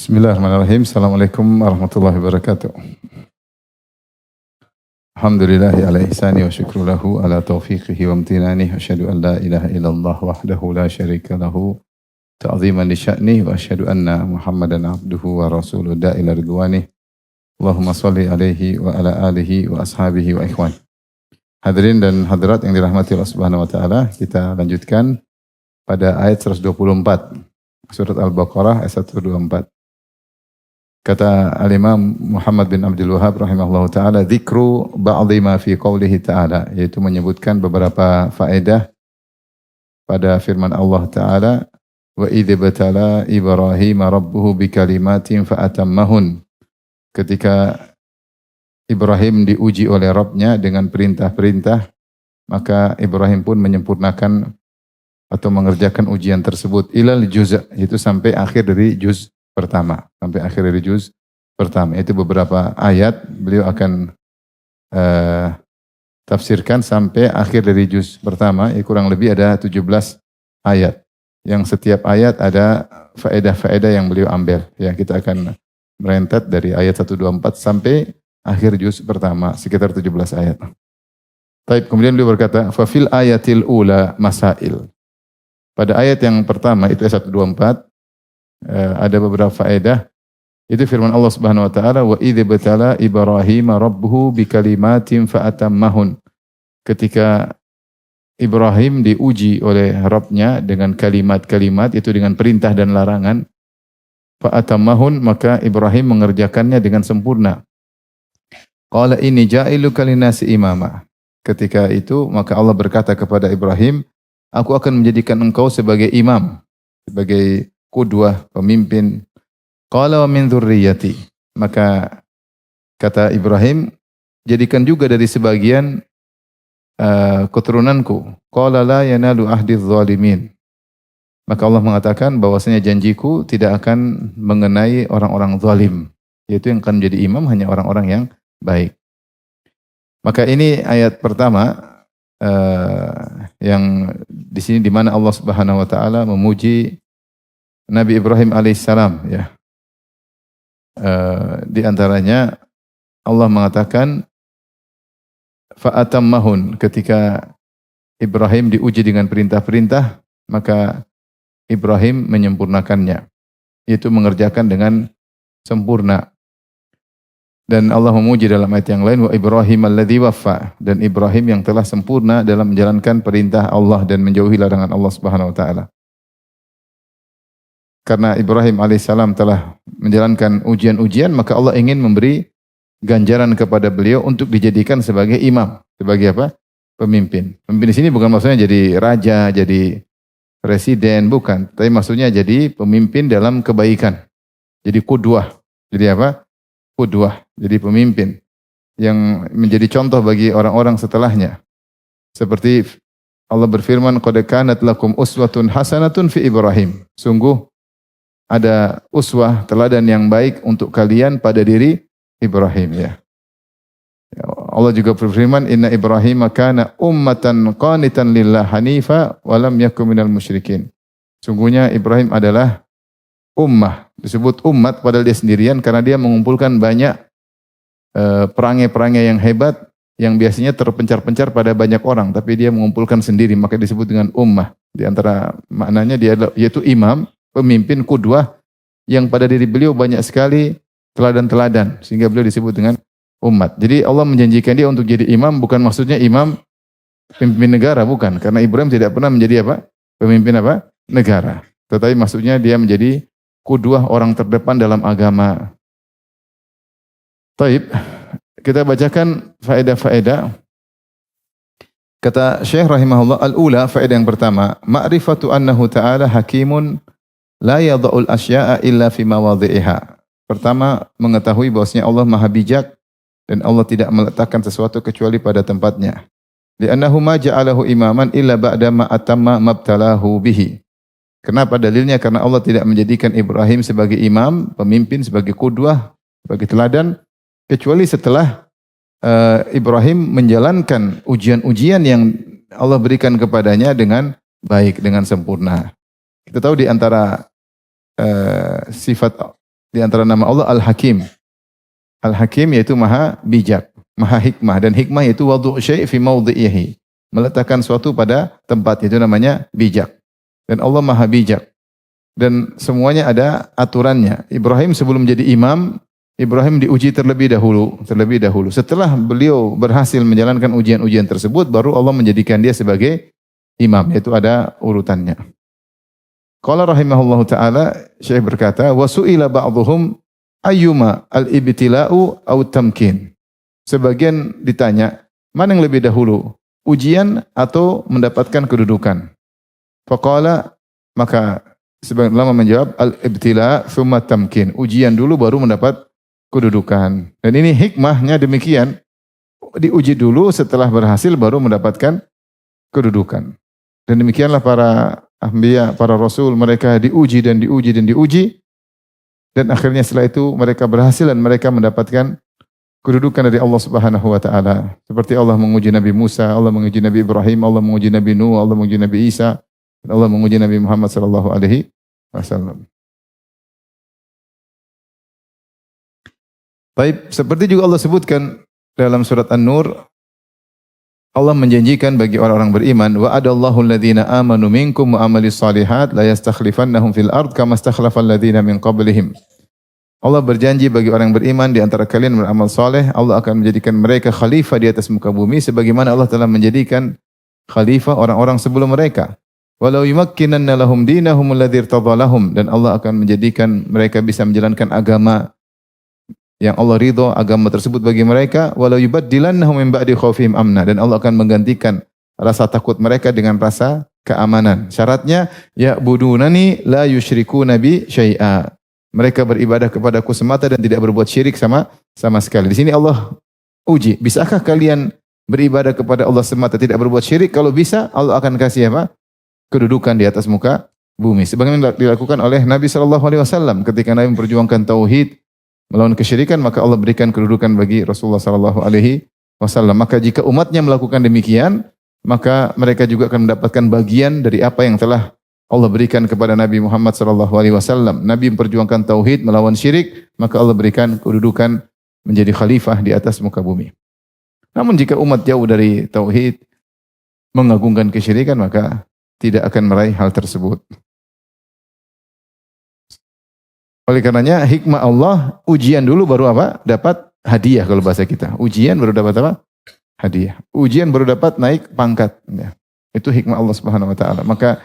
Bismillahirrahmanirrahim. Assalamualaikum warahmatullahi wabarakatuh. Alhamdulillahi ala ihsani wa syukru lahu ala taufiqihi wa amtinani. Asyhadu an la ilaha illallah wahdahu la syarika lahu ta'ziman li sya'nih wa asyhadu anna Muhammadan abduhu wa rasuluhu da'ila ridwanih. Allahumma salli alaihi wa ala alihi wa ashabihi wa ikhwan. Hadirin dan hadirat yang dirahmati Allah Subhanahu wa taala, kita lanjutkan pada ayat 124 surat Al-Baqarah ayat 124. Kata Al-Imam Muhammad bin Abdul Wahhab rahimahullah ta'ala, dzikru ba'dhi ma fi qawlihi ta'ala, yaitu menyebutkan beberapa faedah pada firman Allah Ta'ala, wa idh batala Ibrahim rabbuhu bikalimatin fa'atammahun. Ketika Ibrahim diuji oleh Rabbnya dengan perintah-perintah, maka Ibrahim pun menyempurnakan atau mengerjakan ujian tersebut ilal juz', itu sampai akhir dari juz pertama, sampai akhir dari juz pertama. Itu beberapa ayat beliau akan tafsirkan sampai akhir dari juz pertama. Kurang lebih ada 17 ayat. Yang setiap ayat ada faedah-faedah yang beliau ambil. Ya, kita akan merentet dari ayat 124 sampai akhir juz pertama, sekitar 17 ayat. Baik, kemudian beliau berkata, fa fil ayatil ula masail. Pada ayat yang pertama itu ayat 124 ada beberapa faedah. Itu firman Allah Subhanahu wa taala, wa idz batala Ibrahim rabbuhu bikalimatin fa'atammahun. Ketika Ibrahim diuji oleh Rabbnya dengan kalimat-kalimat, itu dengan perintah dan larangan, fa'atammahun, maka Ibrahim mengerjakannya dengan sempurna. Qala inni ja'iluka linnasi imama. Ketika itu maka Allah berkata kepada Ibrahim, aku akan menjadikan engkau sebagai imam, sebagai qudwah, pemimpin. Qala wa min dzurriyyati. Maka kata Ibrahim, jadikan juga dari sebagian keturunanku. Qala la yanalu ahdi dzalimin. Maka Allah mengatakan bahwasanya janjiku tidak akan mengenai orang-orang zalim, yaitu yang akan menjadi imam hanya orang-orang yang baik. Maka ini ayat pertama yang di sini di mana Allah Subhanahu wa taala memuji Nabi Ibrahim alaihissalam, ya. Di antaranya Allah mengatakan fa'atammahun, ketika Ibrahim diuji dengan perintah-perintah, maka Ibrahim menyempurnakannya, yaitu mengerjakan dengan sempurna. Dan Allah memuji dalam ayat yang lain, wa Ibrahim alladzi waffa, dan Ibrahim yang telah sempurna dalam menjalankan perintah Allah dan menjauhi larangan Allah Subhanahu wa taala. Karena Ibrahim alaihissalam telah menjalankan ujian-ujian, maka Allah ingin memberi ganjaran kepada beliau untuk dijadikan sebagai imam. Sebagai apa? Pemimpin. Pemimpin di sini bukan maksudnya jadi raja, jadi presiden, bukan. Tapi maksudnya jadi pemimpin dalam kebaikan. Jadi qudwah. Jadi apa? Qudwah. Jadi pemimpin yang menjadi contoh bagi orang-orang setelahnya. Seperti Allah berfirman, qad kanat lakum uswatun hasanatun fi Ibrahim. Sungguh ada uswah, teladan yang baik untuk kalian pada diri Ibrahim, ya. Allah juga berfirman, inna Ibrahim kana ummatan qanitan lillah hanifa wa lam yakun minal musyrikin. Sungguhnya Ibrahim adalah ummah, disebut umat padahal dia sendirian karena dia mengumpulkan banyak perangai-perangai yang hebat yang biasanya terpencar-pencar pada banyak orang, tapi dia mengumpulkan sendiri, maka disebut dengan ummah. Di antara maknanya dia yaitu imam, pemimpin, qudwah, yang pada diri beliau banyak sekali teladan-teladan, sehingga beliau disebut dengan umat. Jadi Allah menjanjikan dia untuk jadi imam, bukan maksudnya imam pemimpin negara, bukan. Karena Ibrahim tidak pernah menjadi apa? Pemimpin apa? Negara. Tetapi maksudnya dia menjadi qudwah, orang terdepan dalam agama. Taib, kita bacakan faedah-faedah. Kata Syekh rahimahullah, al-ula, faedah yang pertama, ma'rifatu annahu ta'ala hakimun la yadha'ul asya'a illa fi mawadhi'iha. Pertama, mengetahui bahwasanya Allah Maha bijak dan Allah tidak meletakkan sesuatu kecuali pada tempatnya. Li'annahu ma ja'alahu imaman illa ba'da ma atamma mabtalahu bihi. Kenapa dalilnya? Karena Allah tidak menjadikan Ibrahim sebagai imam, pemimpin, sebagai qudwah, sebagai teladan, kecuali setelah Ibrahim menjalankan ujian-ujian yang Allah berikan kepadanya dengan baik, dengan sempurna. Kita tahu di antara sifat Di antara nama Allah Al-Hakim. Al-Hakim yaitu maha bijak, maha hikmah. Dan hikmah yaitu wadhu' syai' fi mawdhi'ihi. Meletakkan suatu pada tempatnya, itu namanya bijak. Dan Allah maha bijak. Dan semuanya ada aturannya. Ibrahim sebelum menjadi imam, Ibrahim diuji terlebih dahulu. Setelah beliau berhasil menjalankan ujian-ujian tersebut, baru Allah menjadikan dia sebagai imam. Yaitu ada urutannya. Qala rahimahullahu ta'ala, Syekh berkata, wa su'ila ba'dhuhum ayyuma al-ibtila'u aw tamkin. Sebagian ditanya, mana yang lebih dahulu? Ujian atau mendapatkan kedudukan? Faqala, maka sebagian ulama menjawab, al-ibtila' thumma tamkin. Ujian dulu baru mendapat kedudukan. Dan ini hikmahnya demikian. Diuji dulu, setelah berhasil baru mendapatkan kedudukan. Dan demikianlah para anbiya, para rasul, mereka diuji. Dan akhirnya setelah itu mereka berhasil dan mereka mendapatkan kedudukan dari Allah Subhanahu wa taala. Seperti Allah menguji Nabi Musa, Allah menguji Nabi Ibrahim, Allah menguji Nabi Nuh, Allah menguji Nabi Isa, dan Allah menguji Nabi Muhammad sallallahu alaihi wasallam. Baik, seperti juga Allah sebutkan dalam surat An-Nur, Allah menjanjikan bagi orang-orang beriman, wa adallahu alladhina amanu minkum wa amalis salihat la yastakhlifannahum fil ard kama istakhlafal ladzina min qablihim. Allah berjanji bagi orang yang beriman di antara kalian beramal saleh, Allah akan menjadikan mereka khalifah di atas muka bumi sebagaimana Allah telah menjadikan khalifah orang-orang sebelum mereka. Walau yumakkinanna lahum dinahum alladzi irtadha lahum, dan Allah akan menjadikan mereka bisa menjalankan agama yang Allah ridho, agama tersebut bagi mereka. Walau yubaddilannahum min ba'di khaufihim amna, dan Allah akan menggantikan rasa takut mereka dengan rasa keamanan. Syaratnya ya'budunani la yusyrikuna bi syai'a. Mereka beribadah kepadaku semata dan tidak berbuat syirik sama sekali. Di sini Allah uji, bisakah kalian beribadah kepada Allah semata tidak berbuat syirik? Kalau bisa, Allah akan kasih apa? Kedudukan di atas muka bumi. Sebagaimana dilakukan oleh Nabi SAW ketika Nabi memperjuangkan tauhid melawan kesyirikan, maka Allah berikan kedudukan bagi Rasulullah SAW. Maka jika umatnya melakukan demikian, maka mereka juga akan mendapatkan bagian dari apa yang telah Allah berikan kepada Nabi Muhammad SAW. Nabi memperjuangkan tauhid melawan syirik, maka Allah berikan kedudukan menjadi khalifah di atas muka bumi. Namun jika umat jauh dari tauhid, mengagungkan kesyirikan, maka tidak akan meraih hal tersebut. Oleh karenanya hikmah Allah, ujian dulu baru apa? Dapat hadiah kalau bahasa kita. Ujian baru dapat apa? Hadiah. Ujian baru dapat naik pangkat. Ya. Itu hikmah Allah Subhanahu wa taala. Maka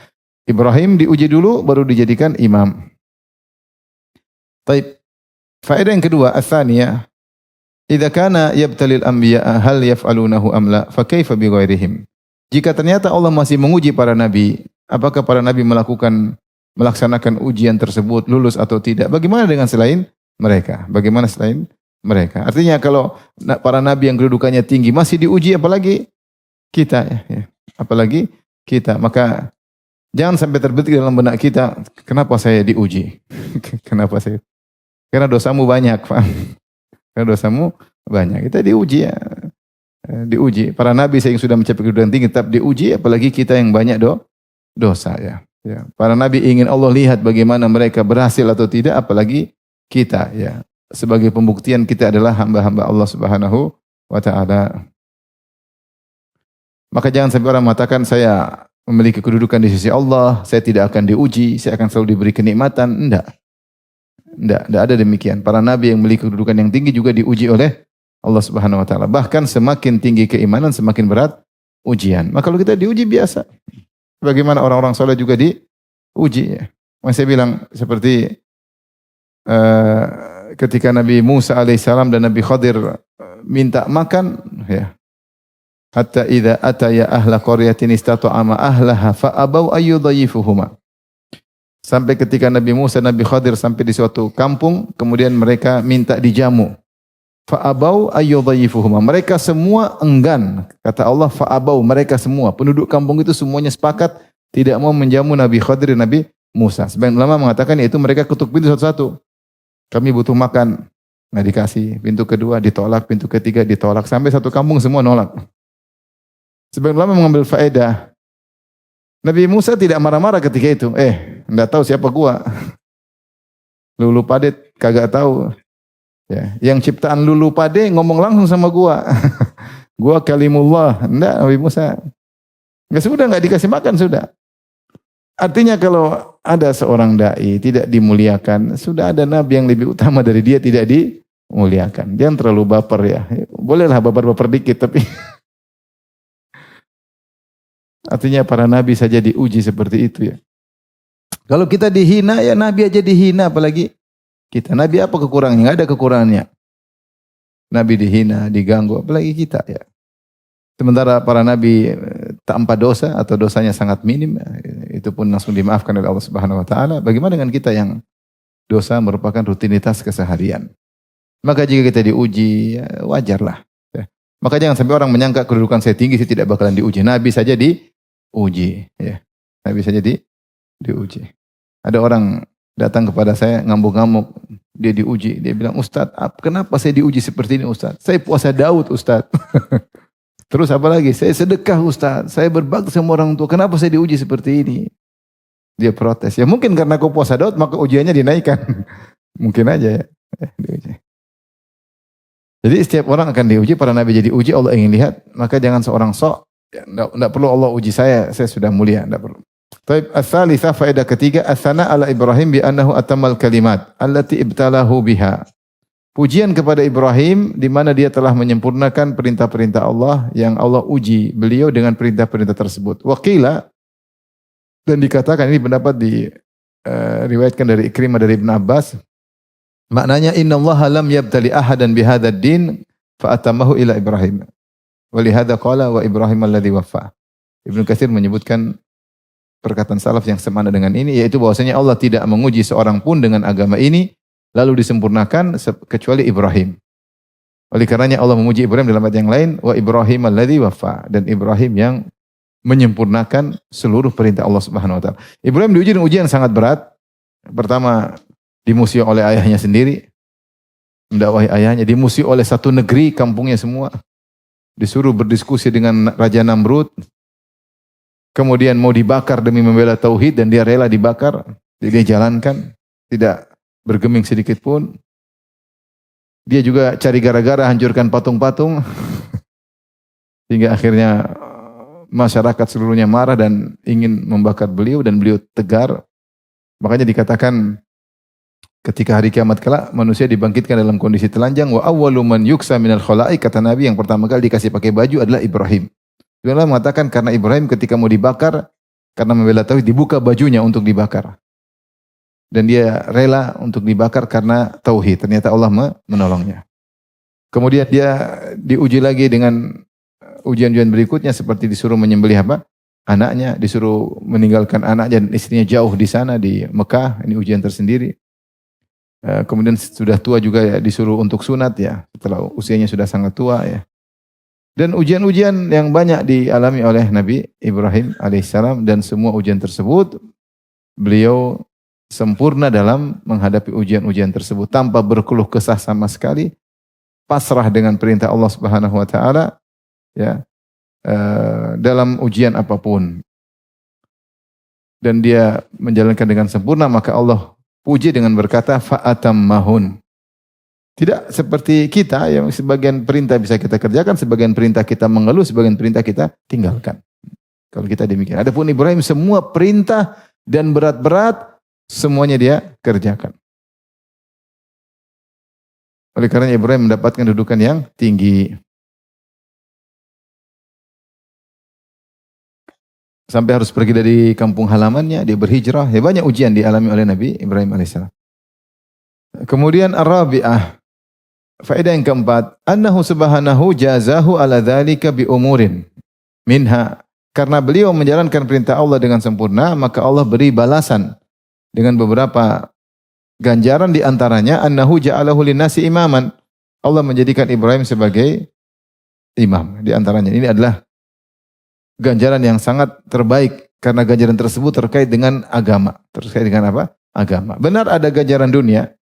Ibrahim diuji dulu baru dijadikan imam. Baik. Faedah yang kedua, ats-tsaniyah, idza kana yabtalil anbiya hal yaf'alunahu am la, fa kaifa bi ghairihim? Jika ternyata Allah masih menguji para nabi, apakah para nabi melaksanakan ujian tersebut lulus atau tidak? Bagaimana dengan selain mereka? Bagaimana selain mereka? Artinya kalau para nabi yang kedudukannya tinggi masih diuji, apalagi kita ya. Apalagi kita. Maka jangan sampai terbetik dalam benak kita, kenapa saya diuji? Kenapa saya? Karena dosamu banyak, Pak. Karena dosamu banyak. Kita diuji ya. Diuji. Para nabi yang sudah mencapai kedudukan tinggi tetap diuji, apalagi kita yang banyak dosa ya. Ya. Para nabi ingin Allah lihat bagaimana mereka berhasil atau tidak, apalagi kita ya. Sebagai pembuktian kita adalah hamba-hamba Allah Subhanahu wa taala. Maka jangan sampai orang mengatakan saya memiliki kedudukan di sisi Allah, saya tidak akan diuji, saya akan selalu diberi kenikmatan. Enggak ada demikian. Para nabi yang memiliki kedudukan yang tinggi juga diuji oleh Allah Subhanahu wa taala. Bahkan semakin tinggi keimanan, semakin berat ujian. Maka kalau kita diuji biasa. Bagaimana orang-orang soleh juga diuji. Ya. Saya bilang seperti ketika Nabi Musa alaihissalam dan Nabi Khadir minta makan, ya. Hatta idza ataya ahla qaryatin istata'ama ahlaha fa abau ayyudhayifuhuma. Sampai ketika Nabi Musa dan Nabi Khadir sampai di suatu kampung, kemudian mereka minta dijamu. Fa abau ayyudhayifuhuma. Mereka semua enggan. Kata Allah fa abau, mereka semua penduduk kampung itu semuanya sepakat tidak mau menjamu Nabi Khadir dan Nabi Musa. Sebagian ulama mengatakan yaitu mereka ketuk pintu satu-satu. Kami butuh makan, enggak dikasih. Pintu kedua ditolak, pintu ketiga ditolak, sampai satu kampung semua nolak. Sebagian ulama mengambil faedah. Nabi Musa tidak marah-marah ketika itu. Enggak tahu siapa gua. Lulu padet. kagak tahu. Ya, yang ciptaan lulu pade ngomong langsung sama gua. Gua kalimullah. Enggak, Nabi Musa. Enggak, sudah enggak dikasih makan sudah. Artinya kalau ada seorang dai tidak dimuliakan, sudah ada nabi yang lebih utama dari dia tidak dimuliakan. Jangan terlalu baper ya. Bolehlah baper-baper dikit tapi artinya para nabi saja diuji seperti itu ya. Kalau kita dihina ya nabi aja dihina apalagi kita. Nabi apa kekurangannya? Enggak ada kekurangannya. Nabi dihina, diganggu, apalagi kita ya. Sementara para nabi tanpa dosa atau dosanya sangat minim, itu pun langsung dimaafkan oleh Allah Subhanahu wa taala. Bagaimana dengan kita yang dosa merupakan rutinitas keseharian? Maka jika kita diuji, ya wajarlah. Ya. Maka jangan sampai orang menyangka kedudukan saya tinggi, saya tidak bakalan diuji. Nabi saja diuji, ya. Nabi saja diuji. Ada orang datang kepada saya ngamuk-ngamuk, dia diuji, dia bilang, "Ustadz, kenapa saya diuji seperti ini Ustadz? Saya puasa Daud Ustadz." Terus apa lagi? "Saya sedekah Ustadz, saya berbakti sama orang tua, kenapa saya diuji seperti ini?" Dia protes. Ya mungkin karena kau puasa Daud maka ujiannya dinaikkan. Mungkin aja ya. Diuji. Jadi setiap orang akan diuji, para nabi jadi uji, Allah ingin lihat, maka jangan seorang sok, enggak perlu Allah uji saya sudah mulia, enggak perlu. Taib as-salitsah, faedah ketiga, as-sana ala Ibrahim bi annahu atamal kalimat allati ibtalahu biha. Pujian kepada Ibrahim di mana dia telah menyempurnakan perintah-perintah Allah yang Allah uji beliau dengan perintah-perintah tersebut. Waqila, dan dikatakan, ini pendapat diriwayatkan dari Ikrimah dari Ibn Abbas, maknanya innallaha lam yabtali ahadan bihadzal din fa atamahu ila Ibrahim. Wa li hadza qala wa Ibrahim alladzi waffa. Ibnu Katsir menyebutkan perkataan salaf yang semana dengan ini, yaitu bahwasanya Allah tidak menguji seorang pun dengan agama ini lalu disempurnakan kecuali Ibrahim. Oleh karenanya Allah memuji Ibrahim dalam ayat yang lain, wa Ibrahim alladzi waffa, dan Ibrahim yang menyempurnakan seluruh perintah Allah Subhanahu wa taala. Ibrahim diuji dengan ujian sangat berat. Pertama, dimusuhi oleh ayahnya sendiri, mendakwahi ayahnya, dimusuhi oleh satu negeri, kampungnya semua. Disuruh berdiskusi dengan Raja Namrud. Kemudian mau dibakar demi membela tauhid dan dia rela dibakar. Jadi dia jalankan, tidak bergeming sedikit pun. Dia juga cari gara-gara hancurkan patung-patung. Hingga akhirnya masyarakat seluruhnya marah dan ingin membakar beliau, dan beliau tegar. Makanya dikatakan ketika hari kiamat kelak manusia dibangkitkan dalam kondisi telanjang, wa awwalu man yuksa minal khalaik, kata Nabi yang pertama kali dikasih pakai baju adalah Ibrahim. Allah mengatakan karena Ibrahim ketika mau dibakar, karena membela tauhid, dibuka bajunya untuk dibakar. Dan dia rela untuk dibakar karena tauhid. Ternyata Allah menolongnya. Kemudian dia diuji lagi dengan ujian-ujian berikutnya, seperti disuruh menyembelih apa? Anaknya, disuruh meninggalkan anaknya dan istrinya jauh di sana di Mekah. Ini ujian tersendiri. Kemudian sudah tua juga ya, disuruh untuk sunat ya, setelah usianya sudah sangat tua ya. Dan ujian-ujian yang banyak dialami oleh Nabi Ibrahim alaihissalam, dan semua ujian tersebut beliau sempurna dalam menghadapi ujian-ujian tersebut tanpa berkeluh kesah sama sekali, pasrah dengan perintah Allah Subhanahu wa taala ya, dalam ujian apapun. Dan dia menjalankan dengan sempurna, maka Allah puji dengan berkata fa'atammahun. Tidak seperti kita yang sebagian perintah bisa kita kerjakan, sebagian perintah kita mengeluh, sebagian perintah kita tinggalkan. Kalau kita demikian. Adapun Ibrahim semua perintah dan berat-berat semuanya dia kerjakan. Oleh karena Ibrahim mendapatkan kedudukan yang tinggi. Sampai harus pergi dari kampung halamannya, dia berhijrah. Ya, banyak ujian dialami oleh Nabi Ibrahim alaihissalam. Kemudian ar-rabi'ah, faedah yang keempat, annahu subhanahu jazahu ala dzalika bi umurin minha, karena beliau menjalankan perintah Allah dengan sempurna, maka Allah beri balasan dengan beberapa ganjaran, di antaranya annahu ja'alahu linnasi imaman. Allah menjadikan Ibrahim sebagai imam. Di antaranya ini adalah ganjaran yang sangat terbaik, karena ganjaran tersebut terkait dengan agama. Terkait dengan apa? Agama. Benar ada ganjaran dunia,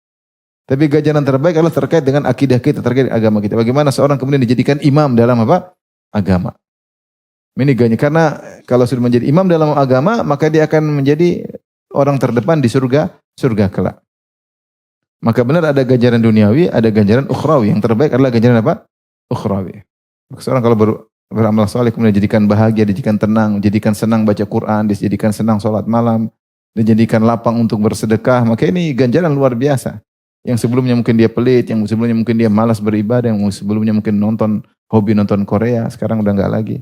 tapi ganjaran terbaik adalah terkait dengan akidah kita, terkait dengan agama kita. Bagaimana seorang kemudian dijadikan imam dalam apa? Agama. Ini ganjaran, karena kalau sudah menjadi imam dalam agama, maka dia akan menjadi orang terdepan di surga kelak. Maka benar ada ganjaran duniawi, ada ganjaran ukhrawi. Yang terbaik adalah ganjaran apa? Ukhrawi. Seorang kalau beramal saleh kemudian dijadikan bahagia, dijadikan tenang, dijadikan senang baca Quran, dijadikan senang sholat malam, dijadikan lapang untuk bersedekah, maka ini ganjaran luar biasa. Yang sebelumnya mungkin dia pelit, yang sebelumnya mungkin dia malas beribadah, yang sebelumnya mungkin hobi nonton Korea, sekarang udah enggak lagi.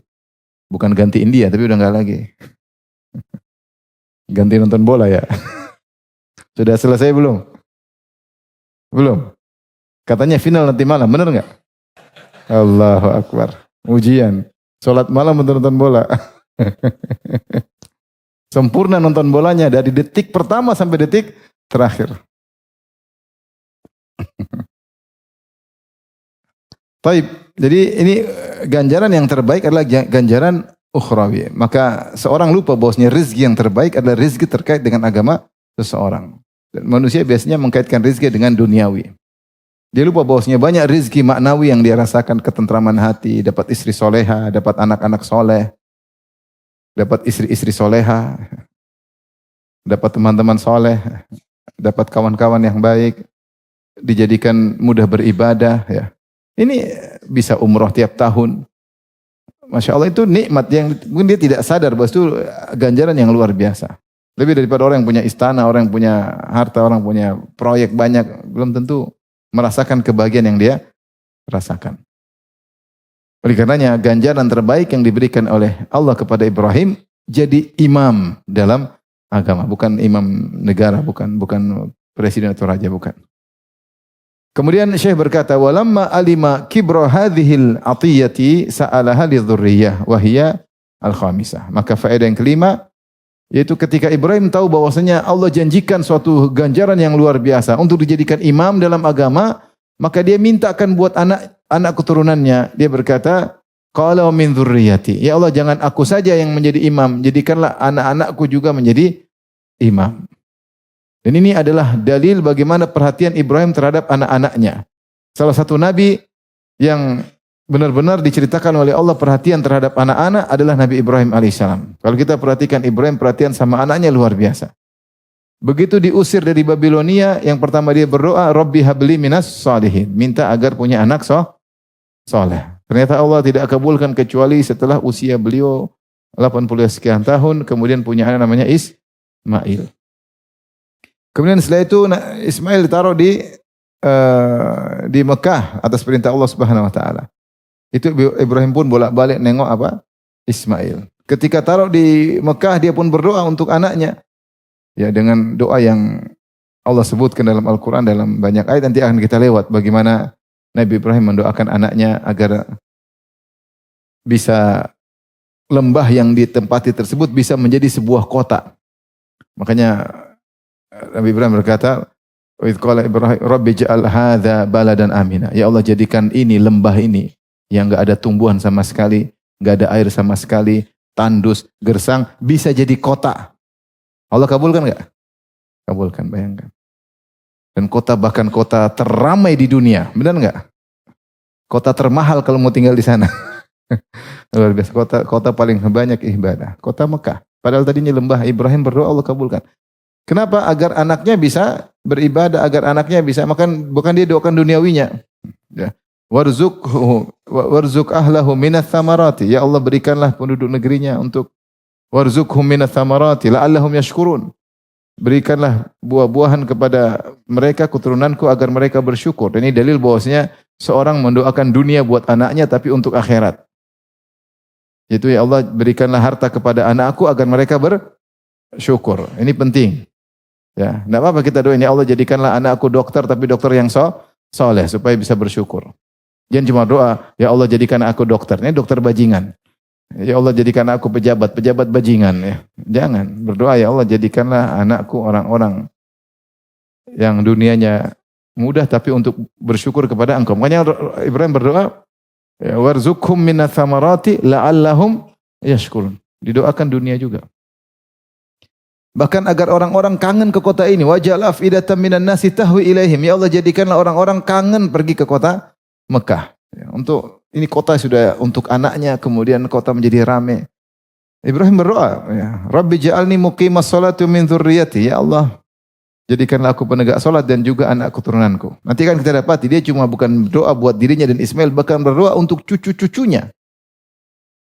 Bukan ganti India, tapi udah enggak lagi. Ganti nonton bola ya. Sudah selesai belum? Belum. Katanya final nanti malam, benar enggak? Allahu Akbar. Ujian. Sholat malam untuk nonton bola. Sempurna nonton bolanya dari detik pertama sampai detik terakhir. Baik, jadi ini ganjaran yang terbaik adalah ganjaran ukhrawi. Maka seorang lupa bahwasanya rezeki yang terbaik adalah rezeki terkait dengan agama seseorang. Dan manusia biasanya mengkaitkan rezeki dengan duniawi. Dia lupa bahwasanya banyak rezeki maknawi yang dia rasakan, ketentraman hati, dapat istri soleha, dapat anak-anak soleh, dapat istri-istri soleha, dapat teman-teman soleh, dapat kawan-kawan yang baik, dijadikan mudah beribadah. Ya. Ini bisa umroh tiap tahun. Masya Allah itu nikmat yang mungkin dia tidak sadar bahwa itu ganjaran yang luar biasa. Lebih daripada orang yang punya istana, orang yang punya harta, orang yang punya proyek banyak, belum tentu merasakan kebahagiaan yang dia rasakan. Oleh karenanya ganjaran terbaik yang diberikan oleh Allah kepada Ibrahim jadi imam dalam agama, bukan imam negara, bukan presiden atau raja, bukan. Kemudian Syekh berkata, walamma alima kibra hadhil atiyati sa'alaha lidhurriyyah wa hiya al-khamisah. Maka faedah yang kelima yaitu ketika Ibrahim tahu bahwasanya Allah janjikan suatu ganjaran yang luar biasa untuk dijadikan imam dalam agama, maka dia mintakan buat anak keturunannya. Dia berkata, qala min dzurriyyati. Ya Allah, jangan aku saja yang menjadi imam, jadikanlah anak-anakku juga menjadi imam. Dan ini adalah dalil bagaimana perhatian Ibrahim terhadap anak-anaknya. Salah satu nabi yang benar-benar diceritakan oleh Allah perhatian terhadap anak-anak adalah Nabi Ibrahim alaihissalam. Kalau kita perhatikan Ibrahim perhatian sama anaknya luar biasa. Begitu diusir dari Babilonia, yang pertama dia berdoa, Rabbi habli minas salihin. Minta agar punya anak soleh. Ternyata Allah tidak kabulkan kecuali setelah usia beliau 80 sekian tahun, kemudian punya anak namanya Ismail. Kemudian setelah itu Ismail ditaruh di Mekah atas perintah Allah Subhanahu wa taala. Itu Ibrahim pun bolak-balik nengok apa? Ismail. Ketika taruh di Mekah dia pun berdoa untuk anaknya. Ya, dengan doa yang Allah sebutkan dalam Al-Qur'an dalam banyak ayat, nanti akan kita lewat bagaimana Nabi Ibrahim mendoakan anaknya agar bisa lembah yang ditempati tersebut bisa menjadi sebuah kota. Makanya Nabi Ibrahim berkata, "Wa idz qala Ibrahim, Rabbi ja'al hadza baladan amina." Ya Allah, jadikan ini lembah ini yang enggak ada tumbuhan sama sekali, enggak ada air sama sekali, tandus, gersang, bisa jadi kota. Allah kabulkan enggak? Kabulkan, bayangkan. Dan kota, bahkan kota terramai di dunia, benar enggak? Kota termahal kalau mau tinggal di sana. Luar biasa, kota paling banyak ibadah, kota Mekah. Padahal tadinya lembah, Ibrahim berdoa Allah kabulkan. Kenapa? Agar anaknya bisa beribadah, agar anaknya bisa makan, bukan dia doakan duniawinya. Ya. Warzuk ahlahu minats tsamarati. Ya Allah, berikanlah penduduk negerinya untuk warzukhum minats tsamarati la'allahum yashkurun. Berikanlah buah-buahan kepada mereka keturunanku agar mereka bersyukur. Dan ini dalil bahwasanya seorang mendoakan dunia buat anaknya tapi untuk akhirat. Yaitu ya Allah, berikanlah harta kepada anakku agar mereka bersyukur. Ini penting. Ya, enggak apa-apa kita doain, ya Allah jadikanlah anakku dokter tapi dokter yang soleh supaya bisa bersyukur. Jangan cuma doa, ya Allah jadikan aku dokter. Ini dokter bajingan. Ya Allah jadikan aku pejabat bajingan ya. Jangan berdoa, ya Allah jadikanlah anakku orang-orang yang dunianya mudah tapi untuk bersyukur kepada Engkau. Makanya Ibrahim berdoa, ya warzuqhum minats tsamarati la'allahum yashkurun. Didoakan dunia juga. Bahkan agar orang-orang kangen ke kota ini. Waj'al af'idatan minan nasi tahwi ilaihim. Ya Allah jadikanlah orang-orang kangen pergi ke kota Mekah. Ya, untuk ini kota sudah untuk anaknya, kemudian kota menjadi ramai. Ibrahim berdoa, ya, Rabbi ja'alni muqimas salati min dzurriyyati. Ya Allah, Jadikanlah aku penegak salat dan juga anak keturunanku. Nanti kan kita dapati dia cuma bukan doa buat dirinya dan Ismail, bahkan berdoa untuk cucu-cucunya.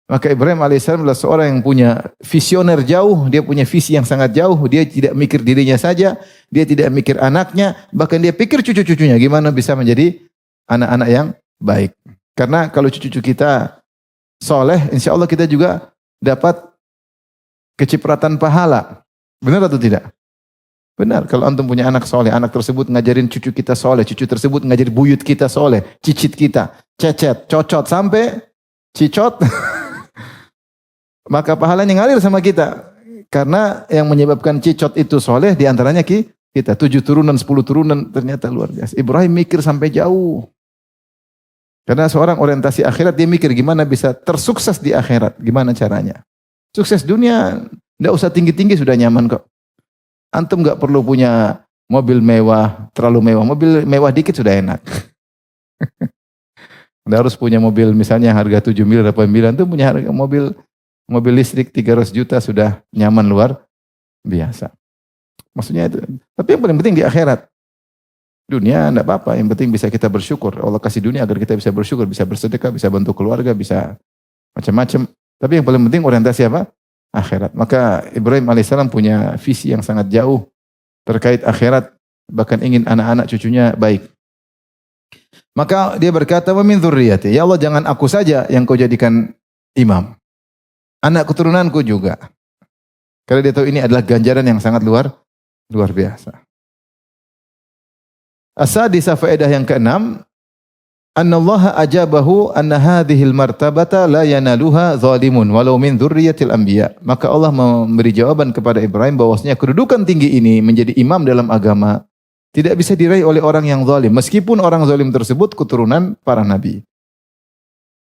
Maka Ibrahim alaihissalam adalah seorang yang punya visioner jauh, dia punya visi yang sangat jauh, dia tidak mikir dirinya saja, dia tidak mikir anaknya, bahkan dia pikir cucu-cucunya gimana bisa menjadi anak-anak yang baik. Karena kalau cucu-cucu kita soleh, insya Allah kita juga dapat kecipratan pahala. Benar atau tidak? Benar, kalau antum punya anak soleh, anak tersebut ngajarin cucu kita soleh, cucu tersebut ngajarin buyut kita soleh, cicit kita, cecet, cocot, sampai cicot, maka pahalanya ngalir sama kita. Karena yang menyebabkan cicot itu soleh diantaranya kita. 7 turunan, 10 turunan ternyata luar biasa. Ibrahim mikir sampai jauh. Karena seorang orientasi akhirat dia mikir gimana bisa tersukses di akhirat. Gimana caranya. Sukses dunia tidak usah tinggi-tinggi sudah nyaman kok. Antum gak perlu punya mobil mewah, terlalu mewah. Mobil mewah dikit sudah enak. Anda harus punya mobil misalnya harga 7 miliar, 8 miliar. Antum punya harga mobil listrik 300 juta sudah nyaman luar biasa. Maksudnya itu. Tapi yang paling penting di akhirat. Dunia enggak apa-apa, yang penting bisa kita bersyukur. Allah kasih dunia agar kita bisa bersyukur, bisa bersedekah, bisa bantu keluarga, bisa macam-macam. Tapi yang paling penting orientasi apa? Akhirat. Maka Ibrahim alaihissalam punya visi yang sangat jauh terkait akhirat, bahkan ingin anak-anak cucunya baik. Maka dia berkata, "Wa min dzurriyyati." Ya Allah, jangan aku saja yang kau jadikan imam. Anak keturunanku juga. Karena dia tahu ini adalah ganjaran yang sangat luar biasa. As-sadisa faedah yang keenam, annallaha ajabahu anna hadhil martabata la yanaluha zalimun walau min dzurriyyatil anbiya. Maka Allah memberi jawaban kepada Ibrahim bahwasanya kedudukan tinggi ini menjadi imam dalam agama tidak bisa diraih oleh orang yang zalim, meskipun orang zalim tersebut keturunan para nabi.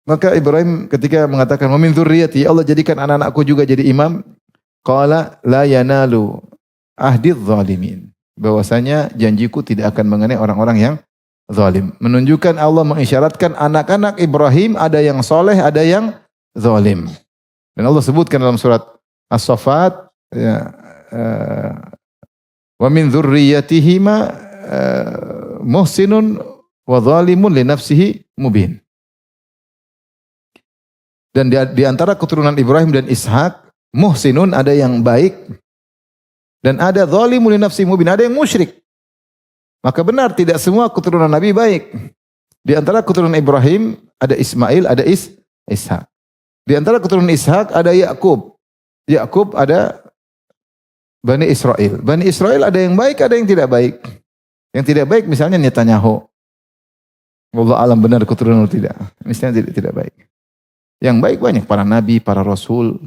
Maka Ibrahim ketika mengatakan wa min dzurriyyati, Allah jadikan anak-anakku juga jadi imam, qala la yanalu ahdidz zalimin. Bahwasanya janjiku tidak akan mengenai orang-orang yang zalim. Menunjukkan Allah mengisyaratkan anak-anak Ibrahim ada yang soleh, ada yang zalim. Dan Allah sebutkan dalam surat As-Saffat, ya, wa min dzurriyyatihima muhsinun wa zalimun li nafsihi mubin. Dan di antara keturunan Ibrahim dan Ishak, muhsinun ada yang baik dan ada zalimun li nafsihi mubin, ada yang musyrik. Maka benar tidak semua keturunan Nabi baik. Di antara keturunan Ibrahim ada Ismail, ada Ishak. Di antara keturunan Ishak ada Yakub. Yakub ada Bani Israel. Bani Israel ada yang baik, ada yang tidak baik. Yang tidak baik misalnya Netanyahu. Wallahu alam benar keturunan atau tidak. Misalnya tidak baik. Yang baik banyak, para nabi, para rasul.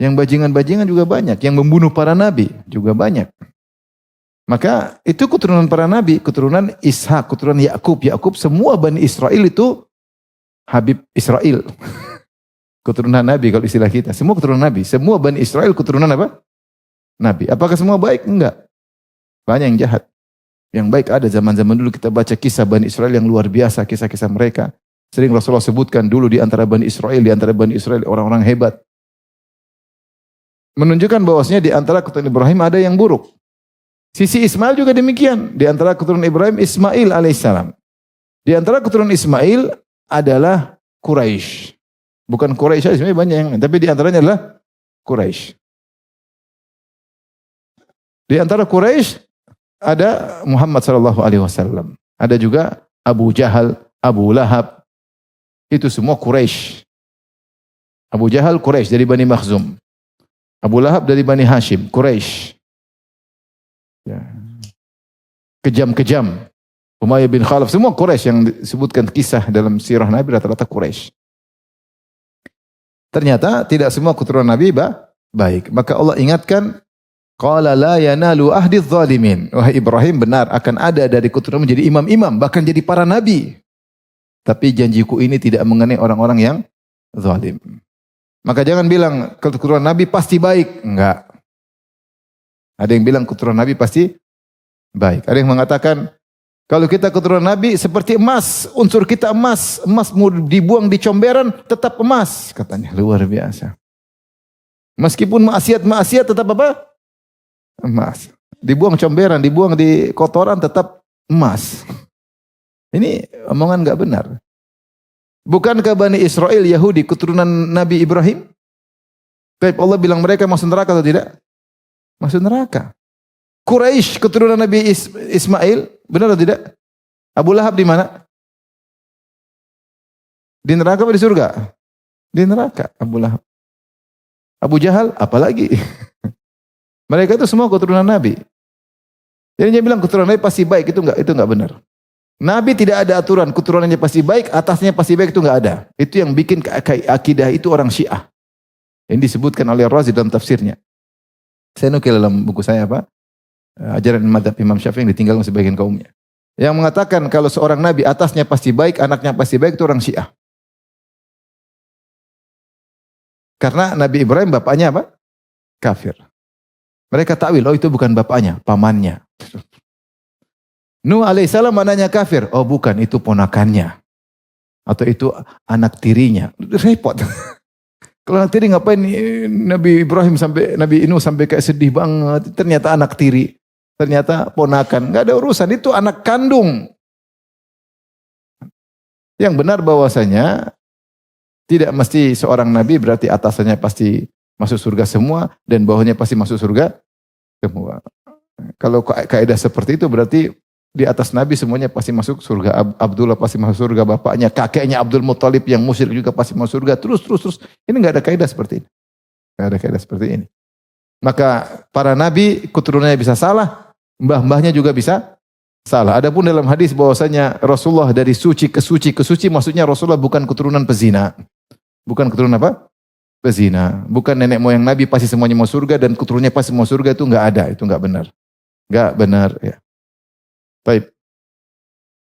Yang bajingan-bajingan juga banyak. Yang membunuh para nabi juga banyak. Maka itu keturunan para nabi, keturunan Ishak, keturunan Yakub. Yakub semua Bani Israel itu Habib Israel. Keturunan nabi kalau istilah kita. Semua keturunan nabi. Semua Bani Israel keturunan apa? Nabi. Apakah semua baik? Enggak. Banyak yang jahat. Yang baik ada zaman-zaman dulu kita baca kisah Bani Israel yang luar biasa, kisah-kisah mereka. Sering Rasulullah sebutkan dulu di antara Bani Israel, orang-orang hebat. Menunjukkan bahwasanya di antara keturunan Ibrahim ada yang buruk. Sisi Ismail juga demikian. Di antara keturunan Ibrahim, Ismail alaihissalam. Di antara keturunan Ismail adalah Quraisy. Bukan Quraisy saja, sebenarnya banyak yang, tapi di antaranya adalah Quraisy. Di antara Quraisy ada Muhammad sallallahu alaihi wasallam. Ada juga Abu Jahal, Abu Lahab. Itu semua Quraisy. Abu Jahal Quraisy dari Bani Makhzum. Abu Lahab dari Bani Hashim, Quraisy. Ya. Kejam-kejam. Umayyah bin Khalaf, semua Quraisy yang disebutkan kisah dalam sirah Nabi rata-rata Quraisy. Ternyata tidak semua keturunan Nabi baik. Maka Allah ingatkan, qala la yanalu ahdidz zalimin. Wahai Ibrahim, benar akan ada dari keturunan menjadi imam-imam, bahkan jadi para nabi. Tapi janjiku ini tidak mengenai orang-orang yang zalim. Maka jangan bilang keturunan Nabi pasti baik. Enggak. Ada yang bilang keturunan Nabi pasti baik. Ada yang mengatakan kalau kita keturunan Nabi seperti emas, unsur kita emas, emas mau dibuang di comberan tetap emas, katanya. Luar biasa. Meskipun maksiat tetap apa? Emas. Dibuang comberan, dibuang di kotoran tetap emas. Ini omongan enggak benar. Bukankah Bani Israel Yahudi keturunan Nabi Ibrahim? Baik, Allah bilang mereka masuk neraka atau tidak? Masuk neraka. Quraisy keturunan Nabi Ismail, benar atau tidak? Abu Lahab di mana? Di neraka atau di surga? Di neraka Abu Lahab. Abu Jahal apalagi? Mereka itu semua keturunan Nabi. Jadi dia bilang keturunan Nabi pasti baik, itu enggak benar. Nabi tidak ada aturan keturunannya pasti baik, atasnya pasti baik, itu enggak ada. Itu yang bikin akidah itu orang Syiah. Ini disebutkan oleh Razi dalam tafsirnya. Saya nukil dalam buku saya ajaran mazhab Imam Syafi'i yang ditinggalkan sebagian kaumnya. Yang mengatakan kalau seorang nabi atasnya pasti baik, anaknya pasti baik, itu orang Syiah. Karena Nabi Ibrahim bapaknya apa? Kafir. Mereka takwil, oh itu bukan bapaknya, pamannya. Nuh alaihissalam mananya kafir, oh bukan, itu ponakannya. Atau itu anak tirinya. Repot. Kalau anak tiri ngapain Nabi Ibrahim Nabi Nuh sampai kayak sedih banget. Ternyata anak tiri, ternyata ponakan. Enggak ada urusan, itu anak kandung. Yang benar bahwasanya tidak mesti seorang nabi berarti atasannya pasti masuk surga semua dan bawahnya pasti masuk surga semua. Kalau kaidah seperti itu berarti di atas nabi semuanya pasti masuk surga. Abdullah pasti masuk surga, bapaknya, kakeknya Abdul Muthalib yang musyrik juga pasti masuk surga. Terus. Ini enggak ada kaidah seperti ini. Enggak ada kaidah seperti ini. Maka para nabi keturunannya bisa salah, mbah-mbahnya juga bisa salah. Adapun dalam hadis bahwasanya Rasulullah dari suci ke suci, maksudnya Rasulullah bukan keturunan pezina. Bukan keturunan apa? Pezina. Bukan nenek moyang nabi pasti semuanya mau surga dan keturunannya pasti mau surga, itu enggak ada, itu enggak benar. Enggak benar ya. Baik.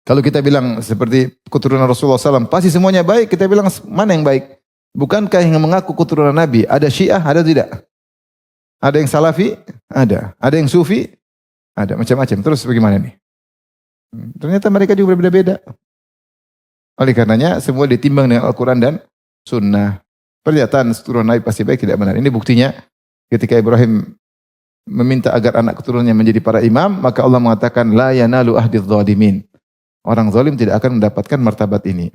Kalau kita bilang seperti keturunan Rasulullah SAW, pasti semuanya baik. Kita bilang mana yang baik? Bukankah yang mengaku keturunan Nabi? Ada Syiah, ada tidak? Ada yang Salafi? Ada. Ada yang Sufi? Ada. Macam-macam. Terus bagaimana nih? Ternyata mereka juga berbeda-beda. Oleh karenanya semua ditimbang dengan Al-Quran dan Sunnah. Pernyataan keturunan Nabi pasti baik tidak benar. Ini buktinya ketika Ibrahim meminta agar anak keturunannya menjadi para imam, maka Allah mengatakan la yanalu ahdidz zalimin. Orang zalim tidak akan mendapatkan martabat ini.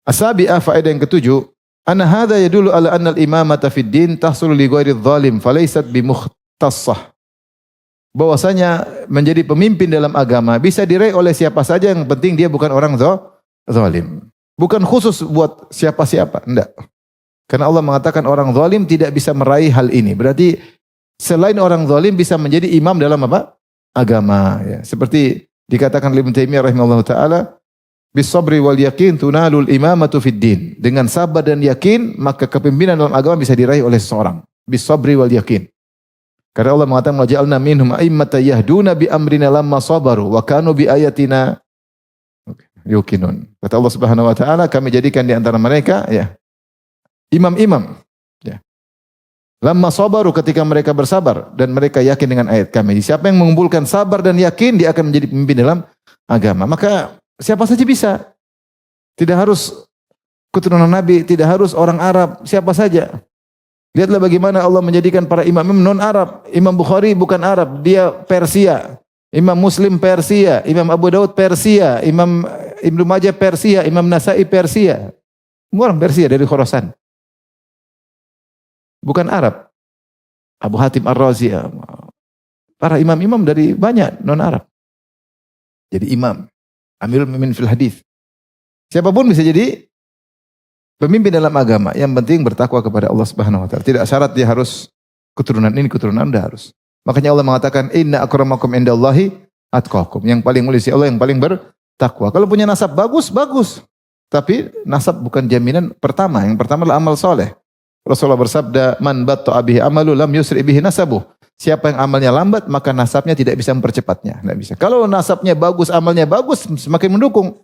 As-sabi'ah, faedah yang ketujuh, anna hadza yadullu ala anna al-imamata fid din tahsulu li ghairi zalim falaysat bi mukhtassah. Bahwasanya menjadi pemimpin dalam agama bisa diraih oleh siapa saja, yang penting dia bukan orang zalim. Bukan khusus buat siapa-siapa, enggak. Karena Allah mengatakan orang zalim tidak bisa meraih hal ini. Berarti selain orang zalim bisa menjadi imam dalam apa? Agama. Ya. Seperti dikatakan oleh Ibnu Taimiyah rahimahullah ta'ala, bis-sabri wal yakin tunalul imamatu fid din. Dengan sabar dan yakin, maka kepemimpinan dalam agama bisa diraih oleh seseorang. Bis-sabri wal yakin. Karena Allah mengatakan, waja'alna minhum a'immatan yahduna bi amrina lamma sabaru wa kanu bi ayatina yuqinun. Kata Allah Subhanahu wa taala, kami jadikan di antara mereka ya imam-imam. Lamma sabaru, ketika mereka bersabar dan mereka yakin dengan ayat kami. Siapa yang mengumpulkan sabar dan yakin, dia akan menjadi pemimpin dalam agama. Maka siapa saja bisa. Tidak harus keturunan Nabi, tidak harus orang Arab, siapa saja. Lihatlah bagaimana Allah menjadikan para imam non-Arab. Imam Bukhari bukan Arab, dia Persia. Imam Muslim Persia, Imam Abu Daud Persia, Imam Ibnu Majah Persia, Imam Nasai Persia. Semua orang Persia dari Khurasan. Bukan Arab. Abu Hatim Ar-Razi, para imam-imam dari banyak non-Arab. Jadi imam, Amirul Mu'minin fil hadis. Siapapun bisa jadi pemimpin dalam agama. Yang penting bertakwa kepada Allah Subhanahu wa taala. Tidak syarat dia harus keturunan ini, keturunan anda harus. Makanya Allah mengatakan inna akramakum indallahi atqakum. Yang paling mulia si Allah yang paling bertakwa. Kalau punya nasab bagus, bagus. Tapi nasab bukan jaminan pertama. Yang pertama adalah amal soleh. Rasulullah bersabda, man batta'a bihi amalu lam yusri bihi nasabuh. Siapa yang amalnya lambat, maka nasabnya tidak bisa mempercepatnya. Tidak bisa. Kalau nasabnya bagus, amalnya bagus, semakin mendukung.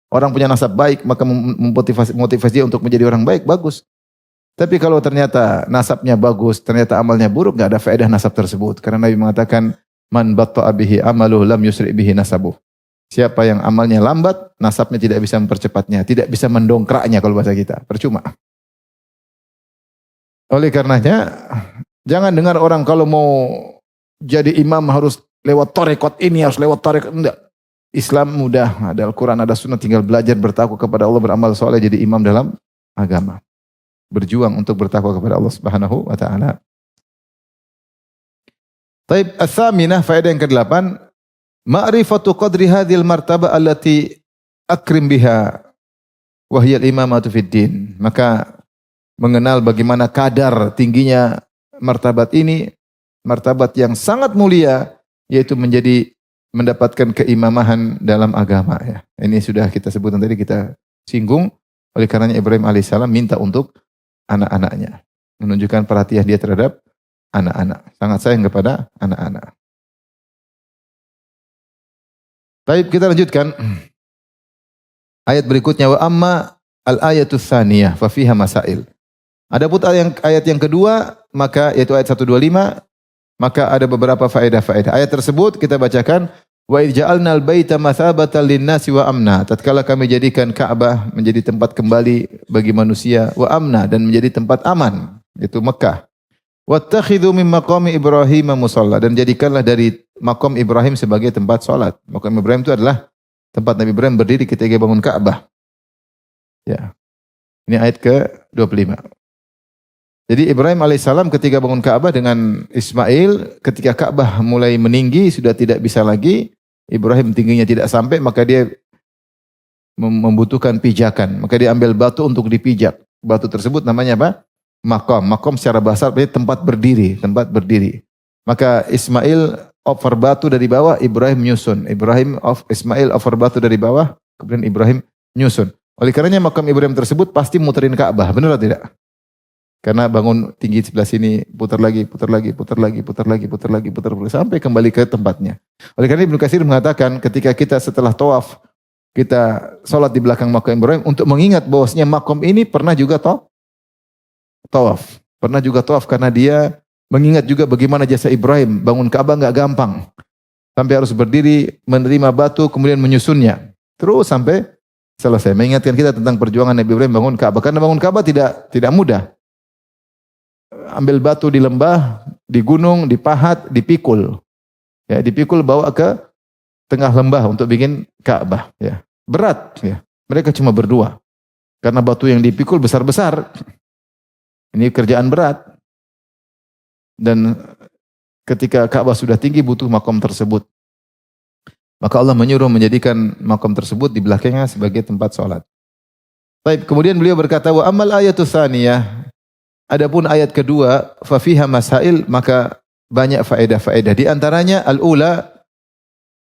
Orang punya nasab baik, maka motivasi dia untuk menjadi orang baik, bagus. Tapi kalau ternyata nasabnya bagus, ternyata amalnya buruk, enggak ada faedah nasab tersebut. Karena Nabi mengatakan, man batta'a bihi amalu lam yusri bihi nasabuh. Siapa yang amalnya lambat, nasabnya tidak bisa mempercepatnya, tidak bisa mendongkraknya kalau bahasa kita. Percuma. Oleh karenanya, jangan dengar orang kalau mau jadi imam harus lewat tarekat ini, harus lewat tarekat. Enggak. Islam mudah, ada Al-Quran, ada sunnah, tinggal belajar bertakwa kepada Allah, beramal soleh, jadi imam dalam agama. Berjuang untuk bertakwa kepada Allah Subhanahu wa taala. Taib ats-tsaminah, faedah yang ke-8, ma'rifatu qadri hadhil martabah allati akrim biha wa hiya al-imamatu fid din. Maka mengenal bagaimana kadar tingginya martabat ini, martabat yang sangat mulia, yaitu mendapatkan keimamahan dalam agama ya. Ini sudah kita sebutkan tadi, kita singgung. Oleh karenanya Ibrahim alaihissalam minta untuk anak-anaknya, menunjukkan perhatian dia terhadap anak-anak, sangat sayang kepada anak-anak. Baik, kita lanjutkan. Ayat berikutnya, wa amma al-ayatus tsaniyah fa fiha masail. Adapun ayat yang kedua, maka yaitu ayat 125, maka ada beberapa faedah-faedah. Ayat tersebut kita bacakan, wa idh ja'alnal baita mathabatan lin-nasi wa amna. Tatkala kami jadikan Ka'bah menjadi tempat kembali bagi manusia, wa amna, dan menjadi tempat aman, itu Mekah. Wattakhidhu min maqami Ibrahim musalla, dan jadikanlah dari maqam Ibrahim sebagai tempat salat. Maqam Ibrahim itu adalah tempat Nabi Ibrahim berdiri ketika bangun Ka'bah. Ya. Ini ayat ke-25. Jadi Ibrahim alaihissalam ketika bangun Ka'bah dengan Ismail, ketika Ka'bah mulai meninggi, sudah tidak bisa lagi, Ibrahim tingginya tidak sampai, maka dia membutuhkan pijakan. Maka dia ambil batu untuk dipijak. Batu tersebut namanya apa? Makom. Makom secara bahasa berarti tempat berdiri, tempat berdiri. Maka Ismail over batu dari bawah, Ibrahim nyusun. Ismail over batu dari bawah, kemudian Ibrahim nyusun. Oleh karenanya makam Ibrahim tersebut pasti muterin Ka'bah, benar atau tidak? Karena bangun tinggi sebelah sini, putar lagi, sampai kembali ke tempatnya. Oleh karena Ibnu Katsir mengatakan ketika kita setelah tawaf, kita sholat di belakang makam Ibrahim untuk mengingat bahwasanya makam ini pernah juga tawaf. Pernah juga tawaf karena dia mengingat juga bagaimana jasa Ibrahim. Bangun Ka'bah enggak gampang. Sampai harus berdiri, menerima batu, kemudian menyusunnya. Terus sampai selesai. Mengingatkan kita tentang perjuangan Nabi Ibrahim bangun Ka'bah. Karena bangun Ka'bah tidak mudah. Ambil batu di lembah, di gunung, dipahat, dipikul. Ya, dipikul bawa ke tengah lembah untuk bikin Ka'bah. Ya. Berat. Ya. Mereka cuma berdua. Karena batu yang dipikul besar-besar. Ini kerjaan berat. Dan ketika Ka'bah sudah tinggi butuh makom tersebut. Maka Allah menyuruh menjadikan makom tersebut di belakangnya sebagai tempat sholat. Baik, kemudian beliau berkata, wa amal ayatus tsaniyah. Adapun ayat kedua, fa fiha masail, maka banyak faedah-faedah. Di antaranya al-ula,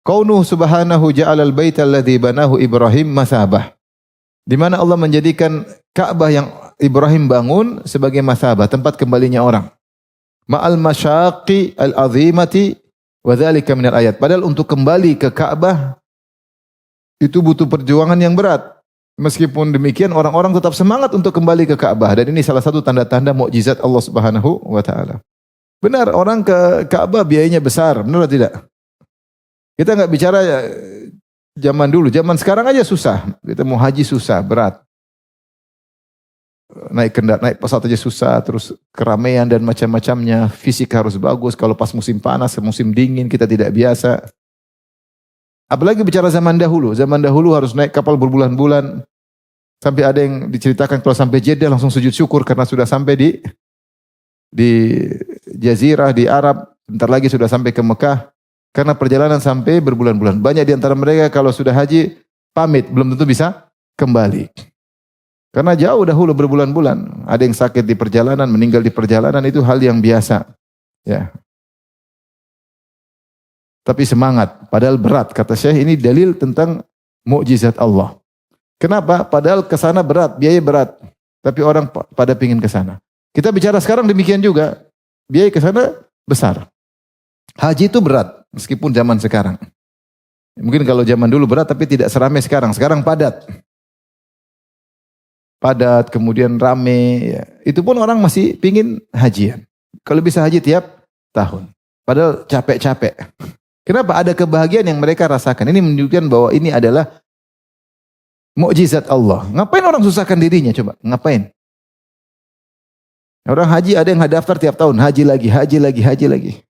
kaunuhu subhanahu ja'alal baita alladhi banahu Ibrahim masabah. Di mana Allah menjadikan Ka'bah yang Ibrahim bangun sebagai masabah, tempat kembalinya orang. Ma'al masyaqi al-azimati wa dzalika minal ayat. Padahal untuk kembali ke Ka'bah itu butuh perjuangan yang berat. Meskipun demikian orang-orang tetap semangat untuk kembali ke Ka'bah, dan ini salah satu tanda-tanda mukjizat Allah Subhanahu wa taala. Benar, orang ke Ka'bah biayanya besar, benar atau tidak? Kita enggak bicara zaman dulu, zaman sekarang aja susah. Kita mau haji susah, berat. Naik pesawat aja susah, terus keramaian dan macam-macamnya, fisik harus bagus. Kalau pas musim panas, musim dingin kita tidak biasa. Apalagi bicara zaman dahulu harus naik kapal berbulan-bulan. Sampai ada yang diceritakan kalau sampai Jeddah langsung sujud syukur karena sudah sampai di Jazirah, di Arab. Bentar lagi sudah sampai ke Mekah. Karena perjalanan sampai berbulan-bulan. Banyak di antara mereka kalau sudah haji, pamit, belum tentu bisa kembali. Karena jauh dahulu berbulan-bulan. Ada yang sakit di perjalanan, meninggal di perjalanan, itu hal yang biasa. Ya. Tapi semangat, padahal berat. Kata Syekh, ini dalil tentang mukjizat Allah. Kenapa? Padahal kesana berat, biaya berat. Tapi orang pada pingin kesana. Kita bicara sekarang demikian juga. Biaya kesana besar. Haji itu berat, meskipun zaman sekarang. Mungkin kalau zaman dulu berat, tapi tidak seramai sekarang. Sekarang padat. Padat, kemudian rame. Ya. Itu pun orang masih pingin hajian. Kalau bisa haji tiap tahun. Padahal capek-capek. Kenapa? Ada kebahagiaan yang mereka rasakan. Ini menunjukkan bahwa ini adalah mukjizat Allah. Ngapain orang susahkan dirinya? Coba, ngapain? Orang haji ada yang daftar tiap tahun. Haji lagi.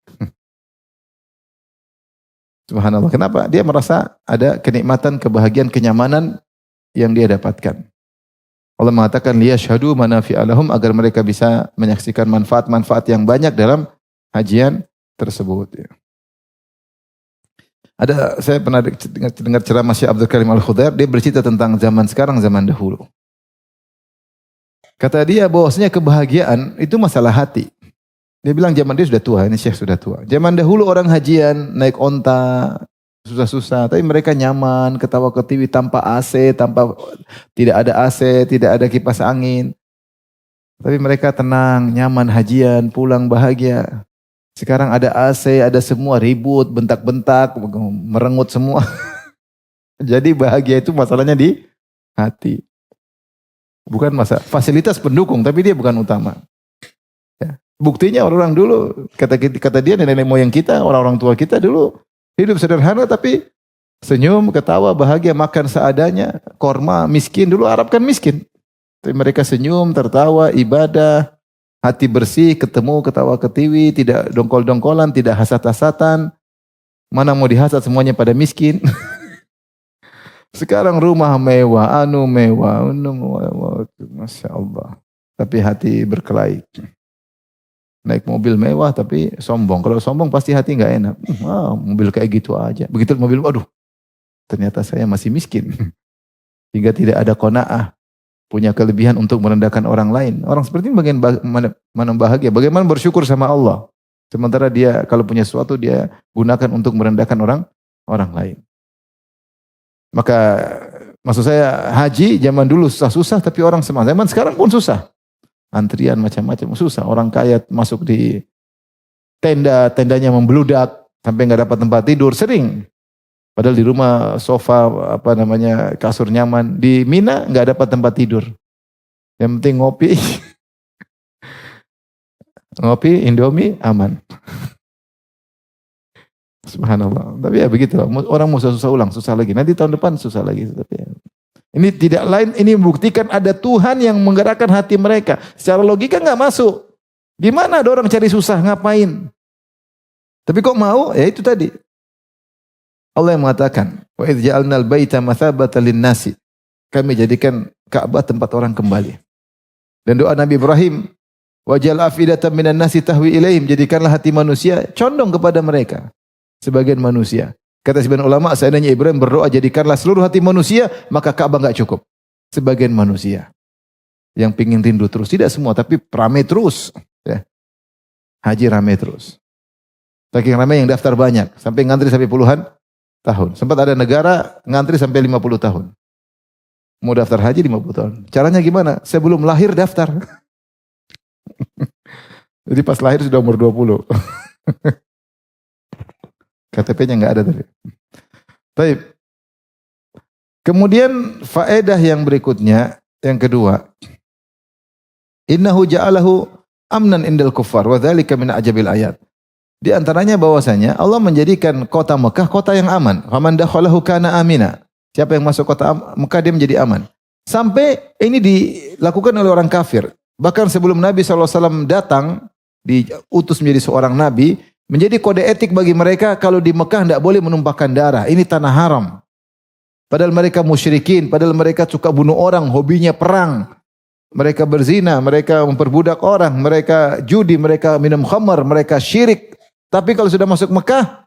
Subhanallah. Kenapa? Dia merasa ada kenikmatan, kebahagiaan, kenyamanan yang dia dapatkan. Allah mengatakan liyashhadu manafi'a lahum, agar mereka bisa menyaksikan manfaat-manfaat yang banyak dalam hajian tersebut. Saya pernah dengar ceramah Syekh Abdul Karim Al-Khudair, dia bercerita tentang zaman sekarang, zaman dahulu. Kata dia bahwasanya kebahagiaan itu masalah hati. Dia bilang zaman dia sudah tua, ini Syekh sudah tua. Zaman dahulu orang hajian naik onta, susah-susah, tapi mereka nyaman, ketawa ketiwi tanpa AC, tidak ada AC, tidak ada kipas angin. Tapi mereka tenang, nyaman hajian, pulang bahagia. Sekarang ada AC, ada semua ribut, bentak-bentak, merengut semua. Jadi bahagia itu masalahnya di hati. Bukan masalah fasilitas pendukung, tapi dia bukan utama. Ya. Buktinya orang-orang dulu, kata dia nenek moyang kita, orang-orang tua kita dulu hidup sederhana tapi senyum, ketawa, bahagia, makan seadanya, korma, miskin. Dulu Arab kan miskin. Tapi mereka senyum, tertawa, ibadah, hati bersih, ketemu, ketawa ketiwi, tidak dongkol-dongkolan, tidak hasad-hasatan. Mana mau dihasad, semuanya pada miskin. Sekarang rumah mewah, mewah, Masya Allah. Tapi hati berkelahi. Naik mobil mewah tapi sombong. Kalau sombong pasti hati nggak enak. Mobil kayak gitu aja. Begitu mobil, aduh, ternyata saya masih miskin. Hingga tidak ada qanaah. Punya kelebihan untuk merendahkan orang lain. Orang seperti ini bagaimana bahagia? Bagaimana bersyukur sama Allah? Sementara dia kalau punya sesuatu dia gunakan untuk merendahkan orang lain. Maka maksud saya haji zaman dulu susah-susah tapi orang semangat. Zaman sekarang pun susah. Antrian macam-macam susah. Orang kaya masuk di tendanya membludak sampai nggak dapat tempat tidur sering. Padahal di rumah sofa kasur nyaman. Di Mina nggak dapat tempat tidur. Yang penting ngopi. Ngopi, Indomie, aman. Subhanallah. Tapi ya begitu. Orang mau susah ulang, susah lagi. Nanti tahun depan susah lagi. Ini tidak lain, ini membuktikan ada Tuhan yang menggerakkan hati mereka. Secara logika nggak masuk. Gimana ada orang cari susah, ngapain? Tapi kok mau? Ya itu tadi. Allah yang mengatakan, wa idz ja'alnal baita mathabatan lin-nasi. Kami jadikan Ka'bah tempat orang kembali. Dan doa Nabi Ibrahim, waj'al afidatan minan nasi tahwi ilaihim, jadikanlah hati manusia condong kepada mereka. Sebagian manusia. Kata sebagian ulama, seandainya Ibrahim berdoa jadikanlah seluruh hati manusia, maka Ka'bah enggak cukup. Sebagian manusia yang pingin rindu terus, tidak semua, tapi ramai terus. Ya. Haji ramai terus. Saking ramai yang daftar banyak, sampai ngantri sampai puluhan tahun. Sempat ada negara ngantri sampai 50 tahun. Mau daftar haji 50 tahun. Caranya gimana? Sebelum lahir daftar. Jadi pas lahir sudah umur 20. KTP-nya enggak ada tadi. Baik. Kemudian faedah yang berikutnya, yang kedua. Innahu ja'alahu amnan indal kuffar wa dzalika min ajabil ayat. Di antaranya bahwasanya Allah menjadikan kota Mekah kota yang aman. Faman dakhalahu kana amina. Siapa yang masuk kota Mekah dia menjadi aman. Sampai ini dilakukan oleh orang kafir. Bahkan sebelum Nabi SAW datang, diutus menjadi seorang Nabi, menjadi kode etik bagi mereka kalau di Mekah tidak boleh menumpahkan darah. Ini tanah haram. Padahal mereka musyrikin, padahal mereka suka bunuh orang, hobinya perang. Mereka berzina, mereka memperbudak orang, mereka judi, mereka minum khamar, mereka syirik. Tapi kalau sudah masuk Mekah,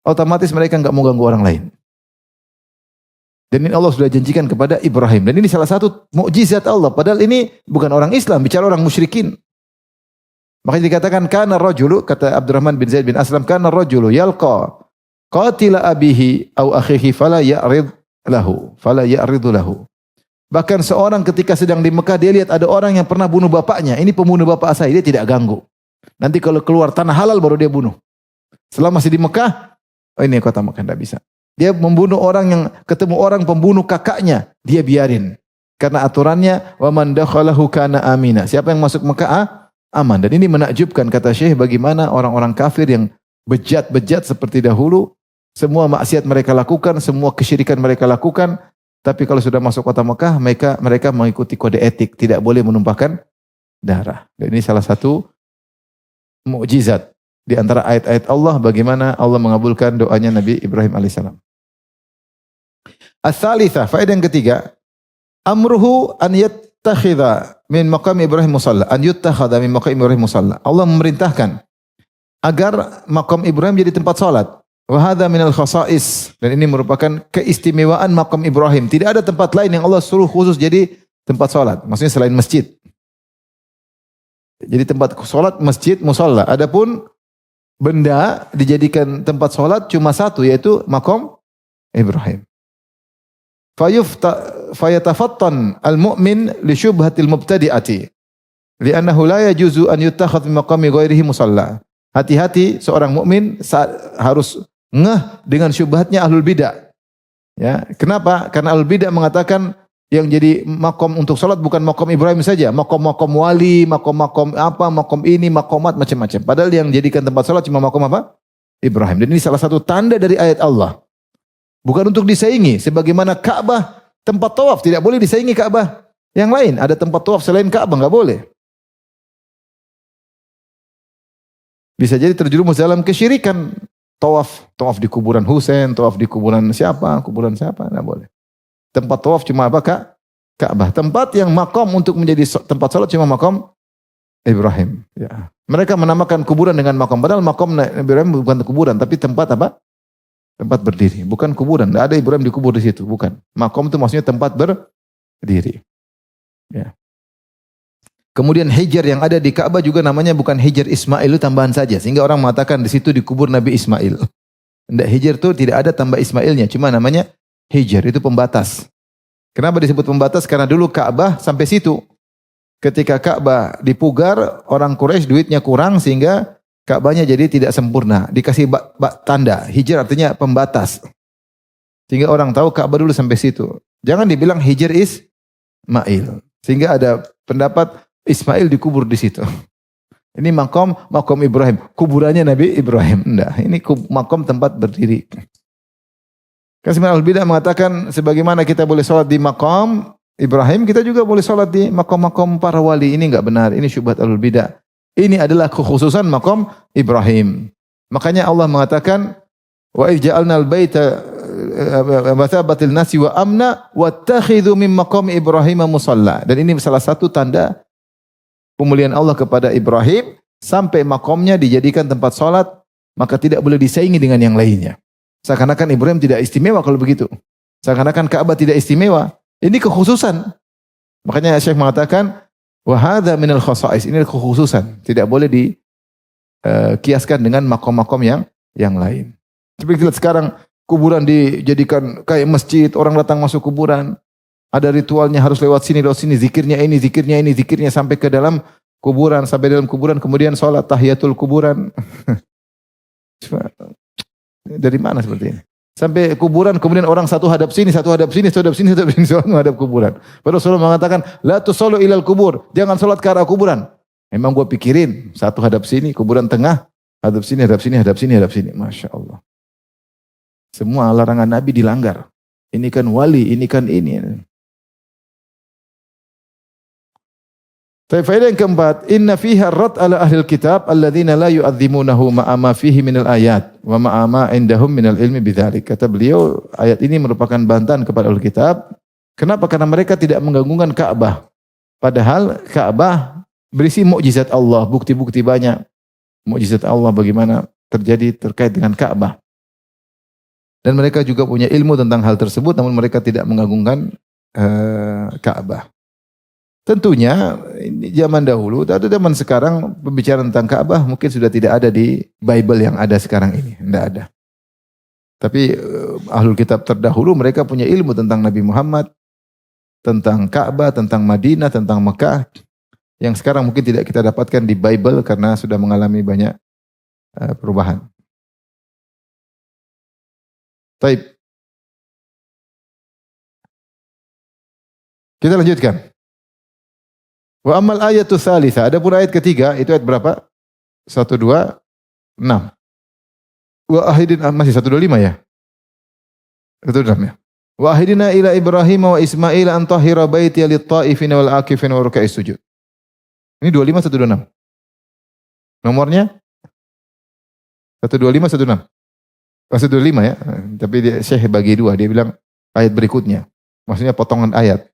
otomatis mereka enggak mau ganggu orang lain. Dan ini Allah sudah janjikan kepada Ibrahim. Dan ini salah satu mukjizat Allah. Padahal ini bukan orang Islam, bicara orang musyrikin. Makanya dikatakan kana rajulu, kata Abdurrahman bin Zaid bin Aslam, kana rajulu yalqa qatila abihi au akhihi fala ya'ridu lahu. Bahkan seorang ketika sedang di Mekah dia lihat ada orang yang pernah bunuh bapaknya. Ini pembunuh bapak saya, dia tidak ganggu. Nanti kalau keluar tanah halal baru dia bunuh. Selama masih di Mekah, ini kota Mekah tidak bisa. Dia membunuh orang yang ketemu orang pembunuh kakaknya, dia biarin. Karena aturannya wa man dakhalahu kana amina. Siapa yang masuk Mekah aman. Dan ini menakjubkan kata Syekh bagaimana orang-orang kafir yang bejat-bejat seperti dahulu, semua maksiat mereka lakukan, semua kesyirikan mereka lakukan, tapi kalau sudah masuk kota Mekah mereka mengikuti kode etik, tidak boleh menumpahkan darah. Dan ini salah satu mukjizat di antara ayat-ayat Allah bagaimana Allah mengabulkan doanya Nabi Ibrahim alaihissalam. Ats-tsalitsah, faedah yang ketiga, amruhu an yattakhidha min maqam Ibrahim musalla, an yuttakhadha min maqam Ibrahim musalla. Allah memerintahkan agar maqam Ibrahim jadi tempat salat. Wa hadza minal khasa'is, dan ini merupakan keistimewaan maqam Ibrahim. Tidak ada tempat lain yang Allah suruh khusus jadi tempat salat. Maksudnya selain masjid. Jadi tempat salat masjid musalla. Adapun benda dijadikan tempat salat cuma satu, yaitu maqam Ibrahim. Fayatafattan al-mu'min li syubhatil mubtadi'ati li'annahu la yajuzu an yuttakhadh min maqami ghairihi musalla. Hati-hati seorang mukmin harus ngeh dengan syubhatnya ahlul bidah. Ya, kenapa? Karena ahlul bidah mengatakan yang jadi makom untuk salat bukan makom Ibrahim saja, makom-makom wali, makom-makom apa, makom ini, makomat macam-macam. Padahal yang jadikan tempat salat cuma makom apa? Ibrahim. Dan ini salah satu tanda dari ayat Allah. Bukan untuk disaingi, sebagaimana Ka'bah tempat tawaf tidak boleh disaingi Ka'bah yang lain. Ada tempat tawaf selain Ka'bah enggak boleh. Bisa jadi terjerumus dalam kesyirikan. Tawaf di kuburan Husain, tawaf di kuburan siapa, enggak boleh. Tempat tawaf cuma apa, Ka'bah. Tempat yang makom untuk menjadi tempat salat cuma makom Ibrahim. Ya. Mereka menamakan kuburan dengan makom. Padahal makom Ibrahim bukan kuburan, tapi tempat apa? Tempat berdiri. Bukan kuburan. Tidak ada Ibrahim dikubur di situ. Bukan. Makom itu maksudnya tempat berdiri. Ya. Kemudian Hijr yang ada di Ka'bah juga namanya bukan Hijr Ismail, itu tambahan saja. Sehingga orang mengatakan di situ dikubur Nabi Ismail. Tidak, Hijr itu tidak ada tambah Ismailnya. Cuma namanya Hijr, itu pembatas. Kenapa disebut pembatas? Karena dulu Ka'bah sampai situ. Ketika Ka'bah dipugar, orang Quraisy duitnya kurang sehingga Ka'bahnya jadi tidak sempurna. Dikasih tanda. Hijr artinya pembatas. Sehingga orang tahu Ka'bah dulu sampai situ. Jangan dibilang Hijr Ismail. Sehingga ada pendapat Ismail dikubur di situ. Ini makom Ibrahim. Kuburannya Nabi Ibrahim. Enggak, ini makom tempat berdiri. Kasih al-Bidah mengatakan sebagaimana kita boleh sholat di makom Ibrahim, kita juga boleh sholat di makom-makom para wali. Ini enggak benar. Ini syubhat al-Bidah. Ini adalah kekhususan makom Ibrahim. Makanya Allah mengatakan, wa idh ja'alnal baita mathabatil nasi wa amna wattakhidhu min maqami Ibrahim musalla. Dan ini salah satu tanda pemulihan Allah kepada Ibrahim, sampai makomnya dijadikan tempat salat, maka tidak boleh disaingi dengan yang lainnya. Seakan-akan Ibrahim tidak istimewa kalau begitu. Seakan-akan Ka'bah tidak istimewa. Ini kekhususan. Makanya Syekh mengatakan, wa hadza minal khasa'is. Ini kekhususan. Tidak boleh dikiaskan dengan makom-makom yang lain. Seperti kita lihat sekarang, kuburan dijadikan kayak masjid, orang datang masuk kuburan. Ada ritualnya harus lewat sini, zikirnya ini, zikirnya sampai ke dalam kuburan, kemudian sholat tahiyatul kuburan. Dari mana seperti ini? Sampai kuburan, kemudian orang satu hadap sini, sholat menghadap kuburan. Padahal Rasulullah mengatakan, la tusallu ilal kubur, jangan sholat ke arah kuburan. Memang gua pikirin, satu hadap sini, kuburan tengah, hadap sini. Masya Allah. Semua larangan Nabi dilanggar. Ini kan wali, ini kan ini. Faedah yang keempat, inna fiha ar-rad ala ahlil kitab alladzina la yu'azzimunahu ma'a ma fihi minal ayat wa ma'a ma indahum minal ilmi bidzalik. Kata beliau, ayat ini merupakan bantahan kepada ahlul kitab. Kenapa? Karena mereka tidak menggabungkan Ka'bah. Padahal Ka'bah berisi mukjizat Allah, bukti-bukti banyak. Mukjizat Allah bagaimana terjadi terkait dengan Ka'bah. Dan mereka juga punya ilmu tentang hal tersebut, namun mereka tidak mengagungkan Ka'bah. Tentunya zaman dahulu atau zaman sekarang pembicaraan tentang Ka'bah mungkin sudah tidak ada di Bible yang ada sekarang ini, tidak ada. Tapi ahlul kitab terdahulu mereka punya ilmu tentang Nabi Muhammad, tentang Ka'bah, tentang Madinah, tentang Mekah, yang sekarang mungkin tidak kita dapatkan di Bible karena sudah mengalami banyak perubahan. Baik. Kita lanjutkan. Wa amal ayatu tsalitsa, adapun ayat ketiga, itu ayat berapa? 1 2 6. Wa ahidin, masih 1 2 5 ya? 1 2 6 ya. Wa ahidina ila Ibrahim wa Ismail an tahira baiti lit-ta'ifina wal akifina wa ruk'is sujud. Ini 25 atau 26? Nomornya 125, 16. Oh, 125 ya. Tapi Syekh bagi dua. Dia bilang ayat berikutnya. Maksudnya potongan ayat.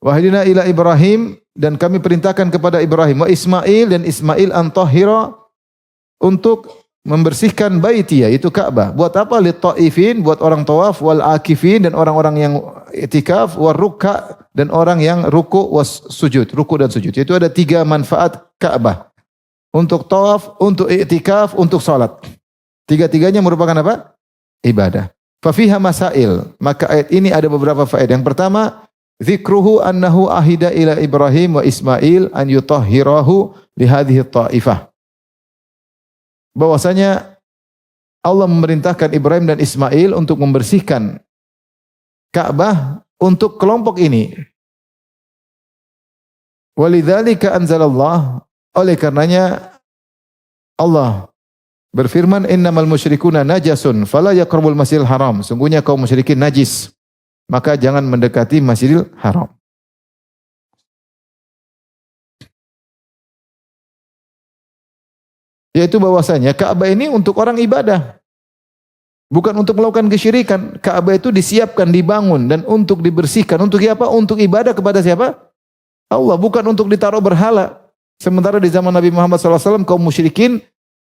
Wahdina ila Ibrahim, dan kami perintahkan kepada Ibrahim wa Ismail, dan Ismail antahira, untuk membersihkan baiti, yaitu Ka'bah. Buat apa? Lit ta'ifin, buat orang tawaf, wal akifin, dan orang-orang yang itikaf, war ruk'a, dan orang yang ruku was sujud, ruku dan sujud. Itu ada 3 manfaat Ka'bah. Untuk tawaf, untuk itikaf, untuk salat. Tiga-tiganya merupakan apa? Ibadah. Fa fiha masail. Maka ayat ini ada beberapa faedah. Yang pertama, dzikruhu annahu ahida ila Ibrahim wa Ismail an yutahhirahu li hadhihi ta'ifah. Bahwasanya Allah memerintahkan Ibrahim dan Ismail untuk membersihkan Ka'bah untuk kelompok ini. Walidzalika anzalallah, oleh karenanya Allah berfirman, innamal musyrikuna najasun fala yaqrabul masjidil haram. Sungguhnya kaum musyrikin najis, maka jangan mendekati Masjidil Haram. Yaitu bahwasanya Ka'bah ini untuk orang ibadah, bukan untuk melakukan kesyirikan. Ka'bah itu disiapkan, dibangun, dan untuk dibersihkan. Untuk apa? Untuk ibadah kepada siapa? Allah, bukan untuk ditaruh berhala. Sementara di zaman Nabi Muhammad SAW, kaum musyrikin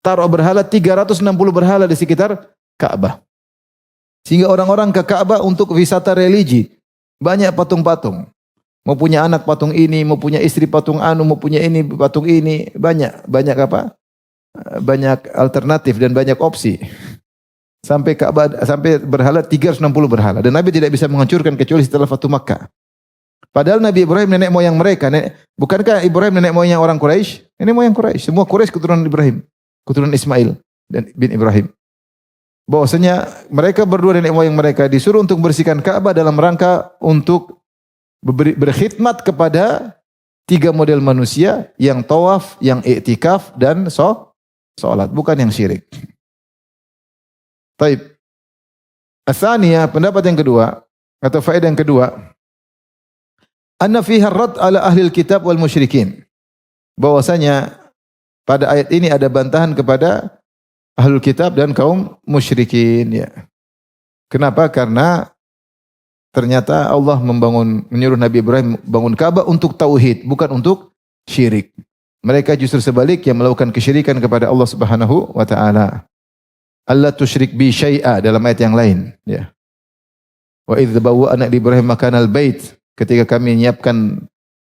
taruh berhala, 360 berhala di sekitar Ka'bah. Sehingga orang-orang ke Ka'bah untuk wisata religi. Banyak patung-patung. Mau punya anak patung ini, mau punya istri patung anu, mau punya ini patung ini. Banyak apa? Banyak alternatif dan banyak opsi. Sampai Ka'bah, sampai berhala 360 berhala. Dan Nabi tidak bisa menghancurkan kecuali setelah Fatu Makkah. Padahal Nabi Ibrahim nenek moyang mereka. Bukankah Ibrahim nenek moyang orang Quraisy? Nenek moyang Quraisy. Semua Quraisy keturunan Ibrahim. Keturunan Ismail dan bin Ibrahim. Bahwasanya mereka berdua nenek moyang mereka disuruh untuk bersihkan Ka'bah dalam rangka untuk berkhidmat kepada 3 model manusia, yang tawaf, yang i'tikaf, dan salat, bukan yang syirik. Taib. Atsaniyah, pendapat yang kedua atau faedah yang kedua, anna fiha ar-rad ala ahli kitab wal musyrikin. Bahwasanya pada ayat ini ada bantahan kepada ahlul kitab dan kaum musyrikin, ya. Kenapa? Karena ternyata Allah menyuruh Nabi Ibrahim bangun Ka'bah untuk tauhid, bukan untuk syirik. Mereka justru sebaliknya melakukan kesyirikan kepada Allah Subhanahu wa taala. Allah tusyrik bi syai'a dalam ayat yang lain, ya. Wa idz bawwa'na li Ibrahim makanal bait, ketika kami menyiapkan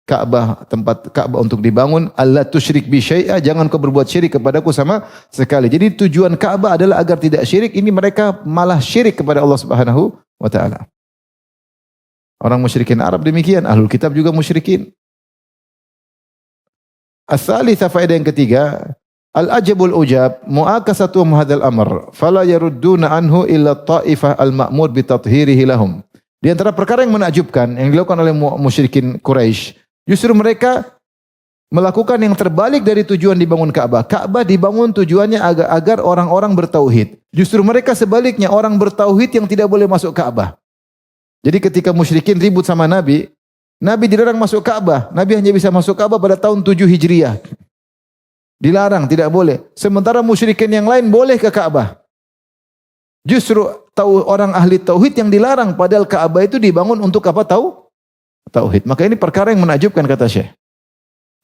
Ka'bah, tempat Ka'bah untuk dibangun, Allah tusyrik bi syai'a, jangan kau berbuat syirik kepadaku sama sekali. Jadi tujuan Ka'bah adalah agar tidak syirik. Ini mereka malah syirik kepada Allah Subhanahu wa taala. Orang musyrikin Arab demikian, ahlul kitab juga musyrikin. As-salitsah, faedah yang ketiga, al-ajabul ujab mu'akasatu hadzal amr fala yarudduna anhu illa ta'ifah al-ma'mur bi tathhirihi lahum. Di antara perkara yang menakjubkan yang dilakukan oleh musyrikin Quraisy, justru mereka melakukan yang terbalik dari tujuan dibangun Ka'bah. Ka'bah dibangun tujuannya agar orang-orang bertauhid. Justru mereka sebaliknya, orang bertauhid yang tidak boleh masuk Ka'bah. Jadi ketika musyrikin ribut sama Nabi, Nabi dilarang masuk Ka'bah. Nabi hanya bisa masuk Ka'bah pada tahun 7 Hijriah. Dilarang, tidak boleh. Sementara musyrikin yang lain boleh ke Ka'bah. Justru orang ahli tauhid yang dilarang, padahal Ka'bah itu dibangun untuk apa? Tauhid. Maka ini perkara yang menakjubkan, kata Syekh.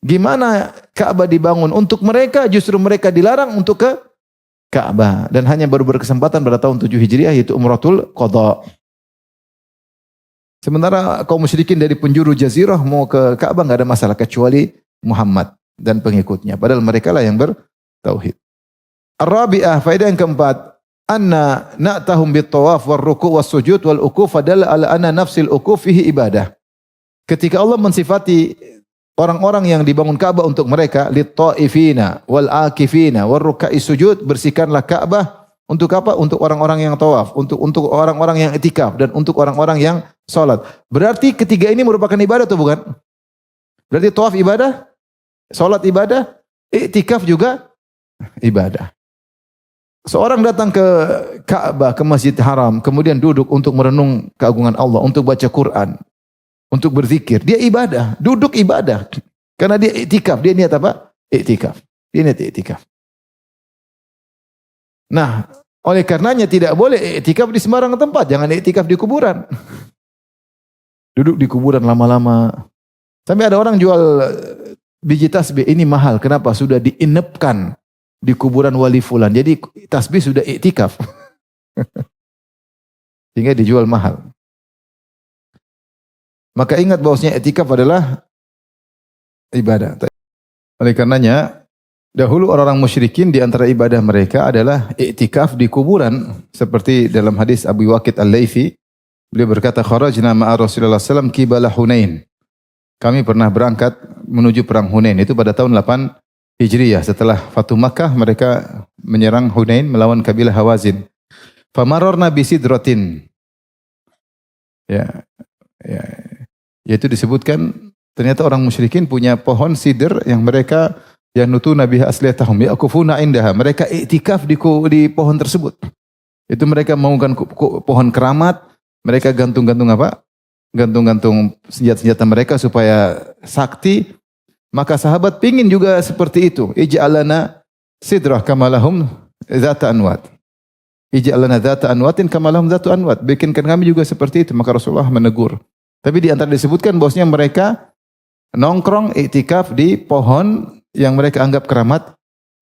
Gimana Ka'bah dibangun untuk mereka, justru mereka dilarang untuk ke Ka'bah. Dan hanya baru berkesempatan pada tahun 7 Hijriah, yaitu Umratul Qadha. Sementara kaum musyrikin dari penjuru jazirah mau ke Ka'bah enggak ada masalah, kecuali Muhammad dan pengikutnya. Padahal mereka lah yang bertauhid. Ar-rabi'ah, faedah yang keempat, anna na'tahum bit-tawaf war-ruku' was-sujud wal-ukuf fadalla ala anna nafsil ukuf fihi ibadah. Ketika Allah mensifati orang-orang yang dibangun Ka'bah untuk mereka, lit-ta'ifina wal-akifina war-ruka'is sujud, bersihkanlah Ka'bah untuk apa? Untuk orang-orang yang tawaf, untuk orang-orang yang itikaf, dan untuk orang-orang yang salat. Berarti ketiga ini merupakan ibadah atau bukan? Berarti tawaf ibadah, salat ibadah, itikaf juga ibadah. Seorang datang ke Ka'bah, ke Masjid Haram, kemudian duduk untuk merenung keagungan Allah, untuk baca Quran, untuk berzikir. Dia ibadah, duduk ibadah. Karena dia iktikaf, dia niat apa? Iktikaf. Dia niat iktikaf. Nah, oleh karenanya tidak boleh iktikaf di sembarang tempat. Jangan iktikaf di kuburan. Duduk di kuburan lama-lama. Sampai ada orang jual biji tasbih, ini mahal. Kenapa? Sudah diinepkan di kuburan wali fulan. Jadi tasbih sudah iktikaf. Sehingga dijual mahal. Maka ingat bahwasanya iktikaf adalah ibadah. Oleh karenanya, dahulu orang-orang musyrikin di antara ibadah mereka adalah iktikaf di kuburan. Seperti dalam hadis Abu Waqid Al-Laythi, beliau berkata, kharajna ma'a Rasulullah SAW qibala Hunain. Kami pernah berangkat menuju perang Hunain. Itu pada tahun 8 Hijriyah. Setelah Fatu Makkah, mereka menyerang Hunain melawan kabilah Hawazin. Famarorna bisidratin. Yaitu disebutkan, ternyata orang musyrikin punya pohon sidr yang mereka yanutu nabiha asliyatahum yaqufuna indaha. Mereka iktikaf di pohon tersebut. Itu mereka menggunakan pohon keramat, mereka gantung-gantung apa? Gantung-gantung senjata-senjata mereka supaya sakti. Maka sahabat pingin juga seperti itu. Ij'alana sidrah kamalahum zata anwat. Ij'alana zata anwatin kamalahum zatu anwat. Bikinkan kami juga seperti itu. Maka Rasulullah menegur. Tapi di antara disebutkan bahwasanya mereka nongkrong iktikaf di pohon yang mereka anggap keramat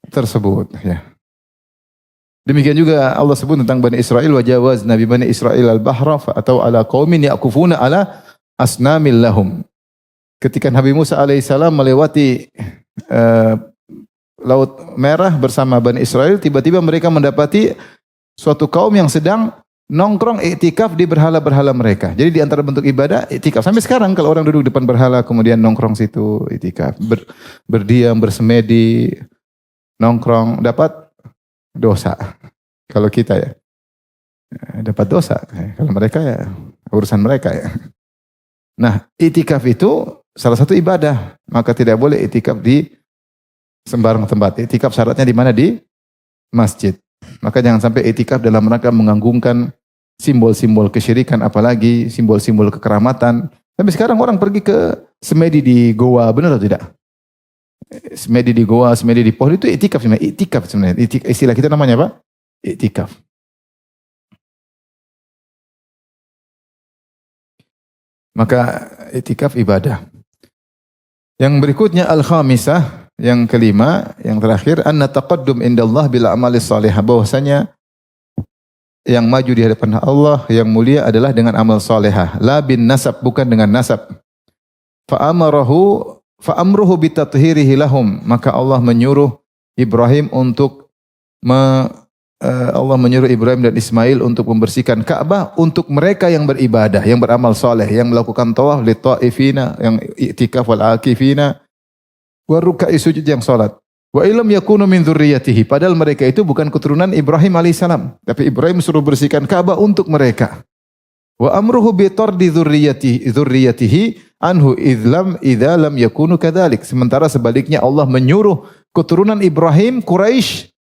tersebut. Ya. Demikian juga Allah sebut tentang Bani Israel, wa jawazna bi Bani Israel al-bahra atau ala qaumin yaqufuna ala asnamil lahum. Ketika Nabi Musa alaihissalam melewati Laut Merah bersama Bani Israel, tiba-tiba mereka mendapati suatu kaum yang sedang nongkrong iktikaf di berhala-berhala mereka. Jadi di antara bentuk ibadah iktikaf. Sampai sekarang kalau orang duduk depan berhala kemudian nongkrong situ iktikaf, berdiam, bersemedi, nongkrong, dapat dosa. Kalau kita ya dapat dosa. Kalau mereka ya urusan mereka ya. Nah, iktikaf itu salah satu ibadah. Maka tidak boleh iktikaf di sembarang tempat. Iktikaf syaratnya di mana? Di masjid. Maka jangan sampai iktikaf dalam rangka menganggungkan simbol-simbol kesyirikan, apalagi simbol-simbol kekeramatan. Tapi sekarang orang pergi ke semedi di Goa, benar atau tidak? Semedi di Goa, semedi di pohon, itu iktikaf sebenarnya. Iktikaf sebenarnya. Istilah kita namanya apa? Iktikaf. Maka iktikaf ibadah. Yang berikutnya al-khamisah. Yang kelima, yang terakhir, anna taqaddum indallah bil a'malis salihah. Bahwasanya yang maju di hadapan Allah yang mulia adalah dengan amal salihah. La bin nasab, bukan dengan nasab. Fa'amruhu bitathhirihi lahum. Maka Allah menyuruh Ibrahim Ibrahim dan Ismail untuk membersihkan Ka'bah untuk mereka yang beribadah, yang beramal saleh, yang melakukan tawaf li ta'ifina, yang i'tikaf wal akifina. Wa ruk'i sujud, yang salat. Wa illam yakunu min dzurriyyatihi, padahal mereka itu bukan keturunan Ibrahim alaihissalam, tapi Ibrahim suruh bersihkan Ka'bah untuk mereka. Wa amruhu bi tardi dzurriyyatihi anhu idza lam yakunu kadzalik. Sementara sebaliknya Allah menyuruh keturunan Ibrahim Quraisy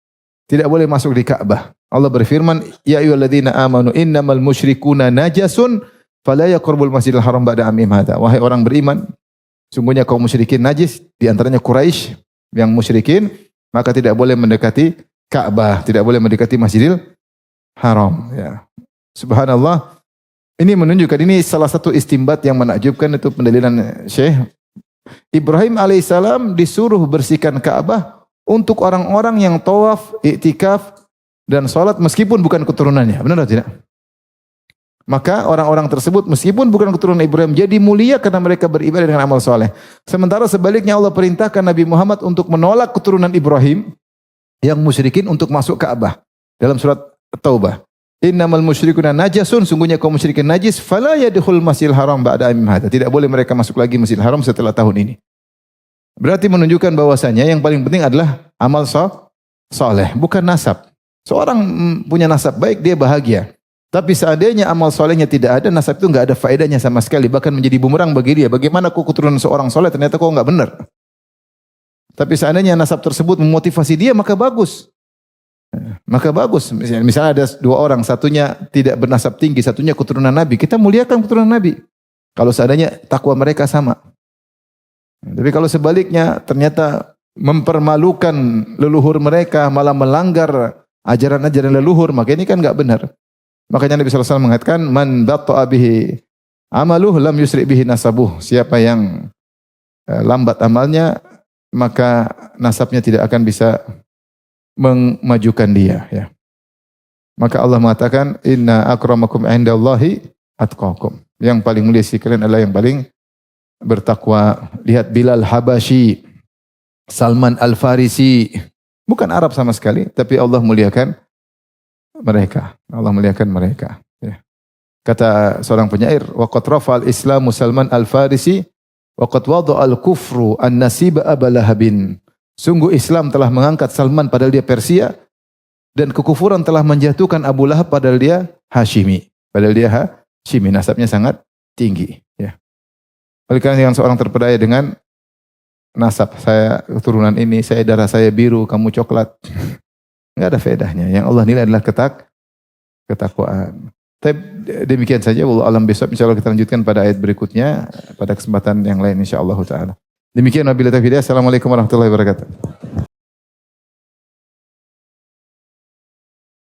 tidak boleh masuk di Ka'bah. Allah berfirman, ya ayyuhalladzina amanu innamal musyrikuuna najasun fala yaqrabul masjidil haram ba'da amihim hadza. Wahai orang beriman, sungguhnya kaum musyrikin najis, di antaranya Quraisy yang musyrikin, maka tidak boleh mendekati Ka'bah, tidak boleh mendekati Masjidil Haram. Ya. Subhanallah, ini menunjukkan, ini salah satu istimbat yang menakjubkan, itu pendalilan Syekh. Ibrahim alaihissalam disuruh bersihkan Ka'bah untuk orang-orang yang tawaf, iktikaf, dan salat meskipun bukan keturunannya. Benar atau tidak? Maka orang-orang tersebut meskipun bukan keturunan Ibrahim jadi mulia karena mereka beribadah dengan amal soleh. Sementara sebaliknya Allah perintahkan Nabi Muhammad untuk menolak keturunan Ibrahim yang musyrikin untuk masuk Ka'bah. Dalam surat Taubah. Innamal musyrikuna najasun, sungguhnya kaum musyrikin najis, fala yadkhul masjidil haram ba'da amim hadza. Tidak boleh mereka masuk lagi Masjidil Haram setelah tahun ini. Berarti menunjukkan bahwasanya yang paling penting adalah amal soleh, bukan nasab. Seorang punya nasab baik, dia bahagia. Tapi seandainya amal solehnya tidak ada, nasab itu enggak ada faedahnya sama sekali, bahkan menjadi bumerang bagi dia. Bagaimana kau keturunan seorang soleh ternyata kau enggak benar. Tapi seandainya nasab tersebut memotivasi dia, maka bagus. Maka bagus. Misalnya ada dua orang, satunya tidak bernasab tinggi, satunya keturunan Nabi. Kita muliakan keturunan Nabi. Kalau seandainya takwa mereka sama. Tapi kalau sebaliknya ternyata mempermalukan leluhur mereka, malah melanggar ajaran-ajaran leluhur, maka ini kan enggak benar. Makanya Nabi SAW mengatakan, man batta'a bihi amaluh lam yusri bihi nasabuh. Siapa yang lambat amalnya, maka nasabnya tidak akan bisa memajukan dia. Ya. Maka Allah mengatakan, inna akramakum indallahi atqakum. Yang paling mulia di kalian adalah yang paling bertakwa. Lihat Bilal Habashi, Salman Al-Farisi. Bukan Arab sama sekali, tapi Allah muliakan mereka. Allah muliakan mereka. Ya. Kata seorang penyair, waqad rafa'al Islamu Salman Al-Farisi, waqad wada'al kufru an-nasiba Aba Lahabin. Sungguh Islam telah mengangkat Salman padahal dia Persia, dan kekufuran telah menjatuhkan Abu Lahab padahal dia Hashimi. Padahal dia Hashimi, nasabnya sangat tinggi. Ya. Oleh karena yang seorang terpedaya dengan nasab, saya keturunan ini, saya darah saya biru, kamu coklat. Enggak ada faedahnya. Yang Allah nilai adalah ketakwaan. Tapi demikian saja. Wallahu alam bisawab. Insyaallah kita lanjutkan pada ayat berikutnya pada kesempatan yang lain insyaallah taala. Demikian wabillahi taufiq. Assalamualaikum warahmatullahi wabarakatuh.